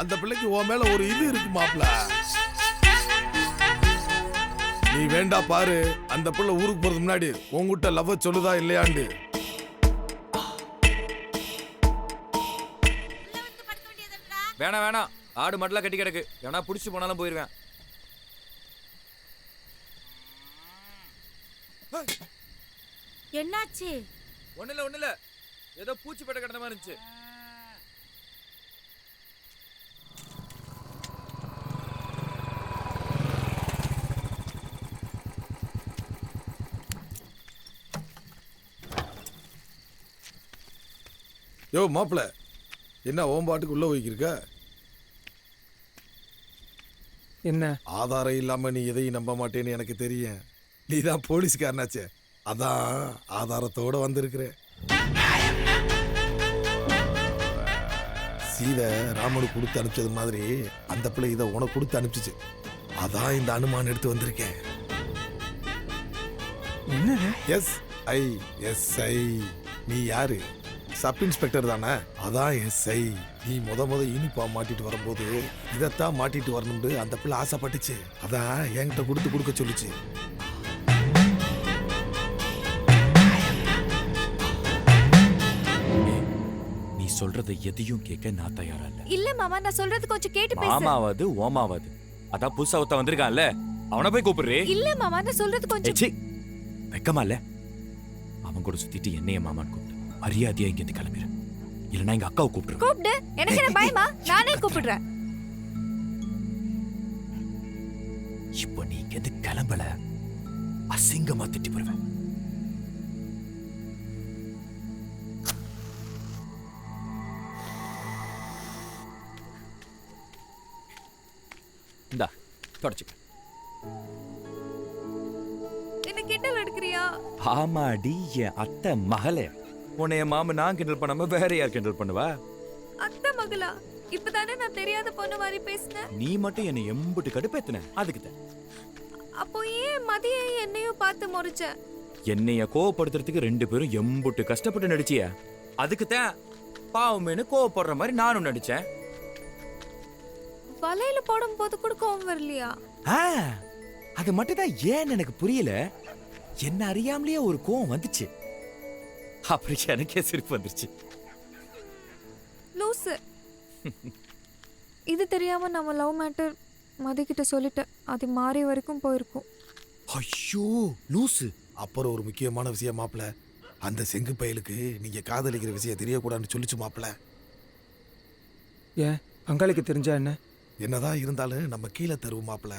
Speaker 9: அந்த பிள்ளைக்கு உன் மேல ஒரு இது இருக்கு மாப்பிள. நீ வேண்டா பாரு, அந்த பிள்ளை ஊருக்கு போறது முன்னாடி உன்கிட்ட லவ் சொல்லுதா இல்லையாண்டு.
Speaker 3: வேணாம் வேணாம், ஆடு மட்டும் கட்டி கிடக்கு. ஏன்னா புடிச்சு போனாலும் போயிருவேன்.
Speaker 4: என்னாச்சு?
Speaker 3: ஒண்ணு இல்ல, ஏதோ பூச்சி பெட்ட கிடந்த மாதிரி இருந்துச்சு.
Speaker 9: யோ மாப்பிள, என்ன ஓம்பாட்டுக்கு உள்ள போய்க்கிருக்க?
Speaker 1: என்ன
Speaker 9: ஆதாரம் இல்லாம நீ எதையும் நம்ப மாட்டேன்னு எனக்கு தெரியும். நீ தான் போலீஸ்காரனாச்சே, அதான் ஆதாரத்தோட வந்திருக்கிற. சீதை ராமனுக்கு கொடுத்து அனுப்பிச்சது மாதிரி அந்த பிள்ளை இதை உனக்கு கொடுத்து அனுப்பிச்சிச்சு. அதான் இந்த அனுமானம் எடுத்து வந்திருக்கேன்.
Speaker 1: என்ன?
Speaker 9: SI. நீ யாரு? சப் இன்ஸ்பெக்டர் தானே? அதான் SI. நீ முத யூனிஃபார்ம் மாட்டிட்டு வரும்போது இதைத்தான் மாட்டிட்டு வரணும்னு அந்த பிள்ளை ஆசைப்பட்டுச்சு. அதான் என்கிட்ட கொடுக்க சொல்லுச்சு.
Speaker 3: நீ சொல்றதை எதையும் கேட்க நான் தயாரா இல்ல.
Speaker 14: இல்ல மாமா, நான் சொல்றது கொஞ்சம் கேட்டு பேசு.
Speaker 3: மாமாவது ஓமாவது அதான் புதுசா ஒருத்த வந்திருக்கான்ல, அவனை போய் கூப்பிடுறே.
Speaker 14: இல்ல மாமா, நான் சொல்றது கொஞ்சம்.
Speaker 3: வெக்கமா இல்ல? அவன் கூட சுத்திட்டு என்னைய மாமான்னு கூப்பிட்டு மரியாதையா இங்க இருந்து கிளம்பிடு. இல்லைன்னா எங்க அக்காவை கூப்பிடுறேன்.
Speaker 14: கூப்பிடு, எனக்கு என்ன பயமா? நானே கூப்பிடுறேன்.
Speaker 3: இப்போ நீ இங்க இருந்து கிளம்பல, அசிங்கமா திட்டி போடுவேன். இந்தா தொடச்சுக்க.
Speaker 14: என்ன கிண்டல் எடுக்கிறியா?
Speaker 3: ஆமாடி, என் அத்தை மகளே. உன்னைய மாமா நான் கிண்டல் பண்ணாம வேற யார் கிண்டல் பண்ணுவா?
Speaker 14: அத்தை மகளா? இப்பதானே நான் தெரியாத பொண்ணு மாதிரி பேசினேன்.
Speaker 3: நீ மட்டும் என்னை எம்புட்டு கடுப்பேத்துன. அதுக்குதான்
Speaker 14: அப்போ ஏன் மதிய என்னையும் பார்த்து முறைச்ச?
Speaker 3: என்னைய கோவப்படுத்துறதுக்கு ரெண்டு பேரும் எம்புட்டு கஷ்டப்பட்டு நடிச்சிய. அதுக்குதான் பாவமேனு கோவப்படுற மாதிரி நானும் நடிச்சேன்.
Speaker 14: வலையில போடும் போது கூட கோவம் வரலையா?
Speaker 3: அது மட்டும் தான் ஏன்னு எனக்கு புரியல. என்ன அறியாமலேயே ஒரு கோவம் வந்துச்சு. அப்படி எனக்கே சிரிப்பு வந்துருச்சு.
Speaker 14: லூசு. இது தெரியாம நம்ம லவ் மேட்டர் மதிக்கிட்ட சொல்லிட்டேன். அது மாறி வரைக்கும் போயிருக்கும்.
Speaker 3: ஐயோ லூசு.
Speaker 9: அப்புறம் ஒரு முக்கியமான விஷயம் மாப்பிள, அந்த செங்கு பயலுக்கு நீங்க காதலிக்கிற விஷயம் தெரியக்கூடாதுன்னு சொல்லிச்சு மாப்பிள.
Speaker 1: ஏன் பங்காளிக்கு தெரிஞ்சா என்ன?
Speaker 9: என்னதான் இருந்தாலும் நம்ம கீழே தருவோம் மாப்பிள.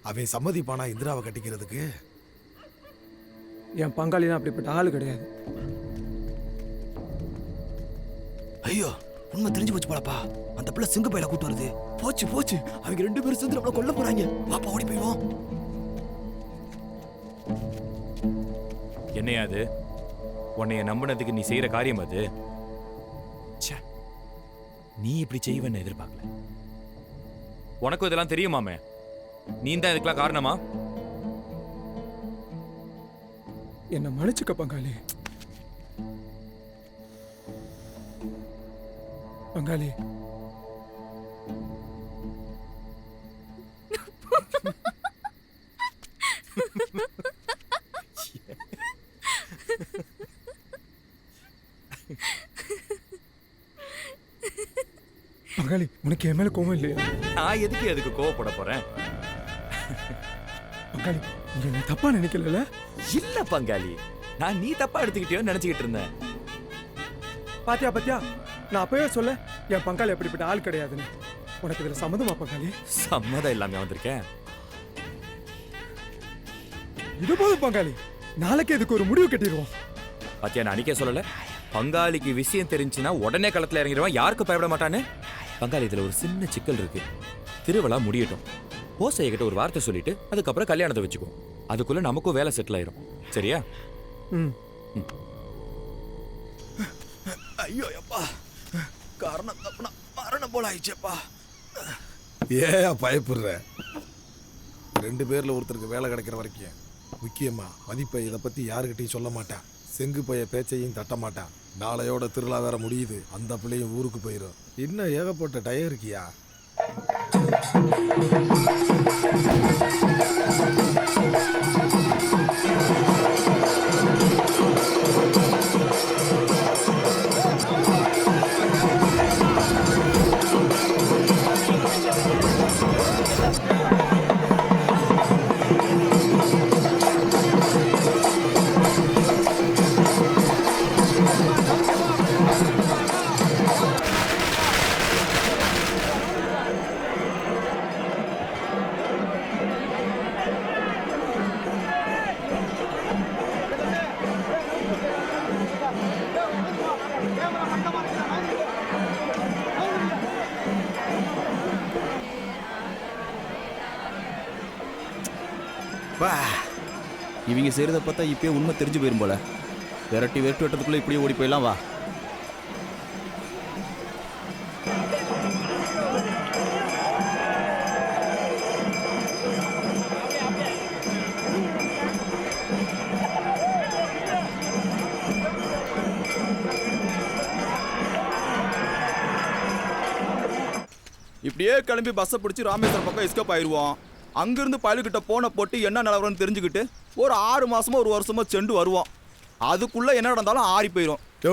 Speaker 9: அவன் சம்மதிப்பானா இந்திராவை கட்டிக்கிறதுக்கு?
Speaker 1: என் பங்காளினா அப்படிப்பட்ட ஆளு கிடையாது.
Speaker 17: ஐயோ, உண்மை தெரிஞ்சு போச்சு போலப்பா. அந்த பிள்ளை சிங்கு பையில கூட்டு வருது. போச்சு, அவங்க ரெண்டு பேரும் சேர்ந்து நம்மள கொல்ல போறாங்க. பாப்பா ஓடி போயிடும்.
Speaker 3: என்னையா அது? உன்னைய நம்பினதுக்கு நீ செய்யற காரியம் அது? நீ இப்படி செய்வன்னு எதிர்பார்க்கல. உனக்கும் இதெல்லாம் தெரியுமாமே? நீ தான் இதுக்கெல்லாம் காரணமா?
Speaker 1: என்ன மன்னிச்சுக்க பங்காளி. பங்காளி பங்காளி உனக்கு என் மேல கோவம் இல்லையா?
Speaker 3: நான் எதுக்கு கோவப்பட போறேன்?
Speaker 1: பங்காளி நீங்க என்ன தப்பா நினைக்கல?
Speaker 3: இல்ல பங்காளி, நான் நீ தப்பா எடுத்துக்கிட்டியோன்னு நினைச்சுக்கிட்டு இருந்தேன்.
Speaker 1: பாத்தியா நான் அப்பவே சொல்ல என் பங்காளி எப்படிப்பட்ட ஆள் கிடையாதுன்னு. உனக்கு இதுல சம்மதமா பங்காளி?
Speaker 3: சம்மதம் இல்லாம வந்திருக்கேன்.
Speaker 1: இது போதும் பங்காளி, நாளைக்கு இதுக்கு ஒரு முடிவு கட்டிடுவோம்.
Speaker 3: பாத்தியா, நான் அன்னைக்கே சொல்லல, பங்காளிக்கு விஷயம் தெரிஞ்சுன்னா உடனே களத்துல இறங்கிடுவான், யாருக்கும் பயப்பட மாட்டான்னு. பங்காளி, இதுல ஒரு சின்ன சிக்கல் இருக்கு. திருவிழா முடியட்டும், போசைய கிட்ட ஒரு வார்த்தை சொல்லிட்டு அதுக்கப்புறம் கல்யாணத்தை வச்சுக்கோ. அதுக்குள்ள நமக்கும் வேலை செட்டில் ஆயிரும். சரியா?
Speaker 17: ஐயோ அப்பா, காரணம் தப்புனா மரணம் போல ஆயிடுச்சேப்பா.
Speaker 9: ஏன் பயப்படுற? 2 பேர்ல ஒருத்தருக்கு வேலை கிடைக்கிற வரைக்கும் முக்கியமா மதிப்பை இதை பத்தி யாருக்கிட்டையும் சொல்ல மாட்டான். செங்கு பைய பேச்சையும் தட்ட மாட்டான். நாளையோட திருவிழா வேற முடியுது, அந்த பிள்ளையும் ஊருக்கு போயிடும். இன்னும் ஏகப்பட்ட டயம் இருக்கியா?
Speaker 10: இவங்க செய்யறத பார்த்தா இப்பயே உண்மை தெரிஞ்சு போயிரும் போல. விரட்டி வெட்டுறதுக்குள்ள இப்படியே ஓடி போயிடலாம். வா. இப்படியே கிளம்பி பஸ்ஸை பிடிச்சி ராமேஸ்வரம் பக்கம் எஸ்கேப் ஆயிடுவோம். அங்கிருந்து பயலுக்கிட்ட போன போட்டு என்ன நிலவரம்னு தெரிஞ்சுக்கிட்டு ஒரு 6 மாசமோ 1 வருஷமோ சென்று வருவோம். அதுக்குள்ள என்ன நடந்தாலும் ஆறி போயிடும்.
Speaker 9: யோ,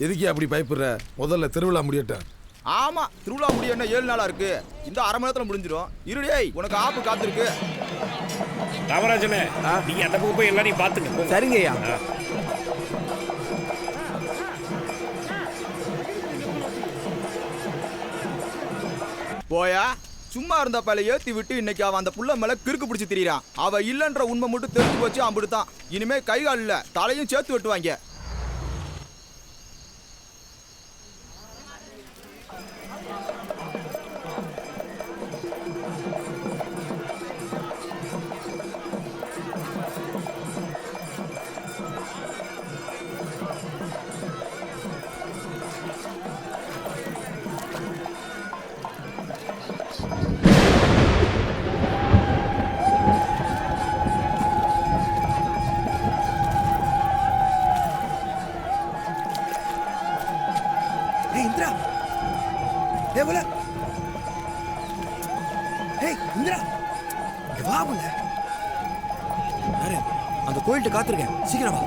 Speaker 9: எதுக்கே அப்படி பயப்படுற? முதல்ல திருவிழா முடியட்டும்.
Speaker 10: ஆமா, திருவிழா முடிய என்ன 7 நாளா இருக்கு? இந்த 1/2 மணி நேரத்துல முடிஞ்சிடும். இருடே, உனக்கு ஆப்பு காத்திருக்கு.
Speaker 2: காமராஜனே, நீங்க அந்த பக்கம் போய் எல்லாரையும் பாத்துங்க.
Speaker 10: சரிங்க ஐயா. போயா, சும்மா இருந்த பையில ஏத்தி விட்டு இன்னைக்கு அவன் அந்த புள்ள மேல கிறுக்கு பிடிச்சி திரியிறான். அவ இல்லன்ற உண்மை மட்டும் தெரிஞ்சு போச்சு, அம்பிடுதான். இனிமே கைகால் இல்ல, தலையும் சேர்த்து வெட்டுவாங்க.
Speaker 17: அந்த கோயில்கிட்ட காத்திருக்கேன், சீக்கிரம் வா.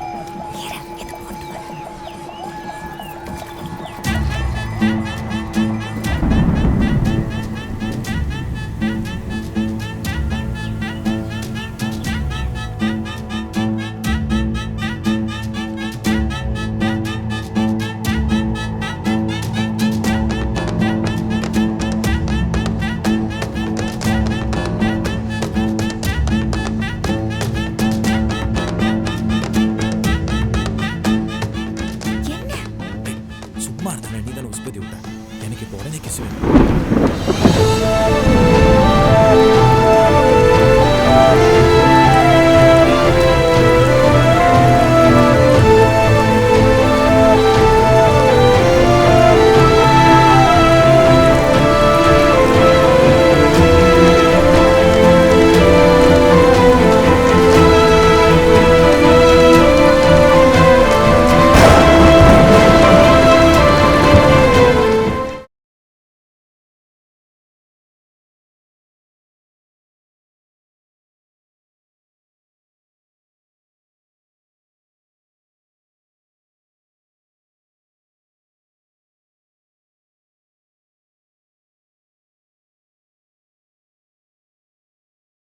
Speaker 17: சும்மா இருந்தா நீ தானே உஸ்பதி விட்ட. எனக்கு இப்போ உடனே கிஸ் வேணும்.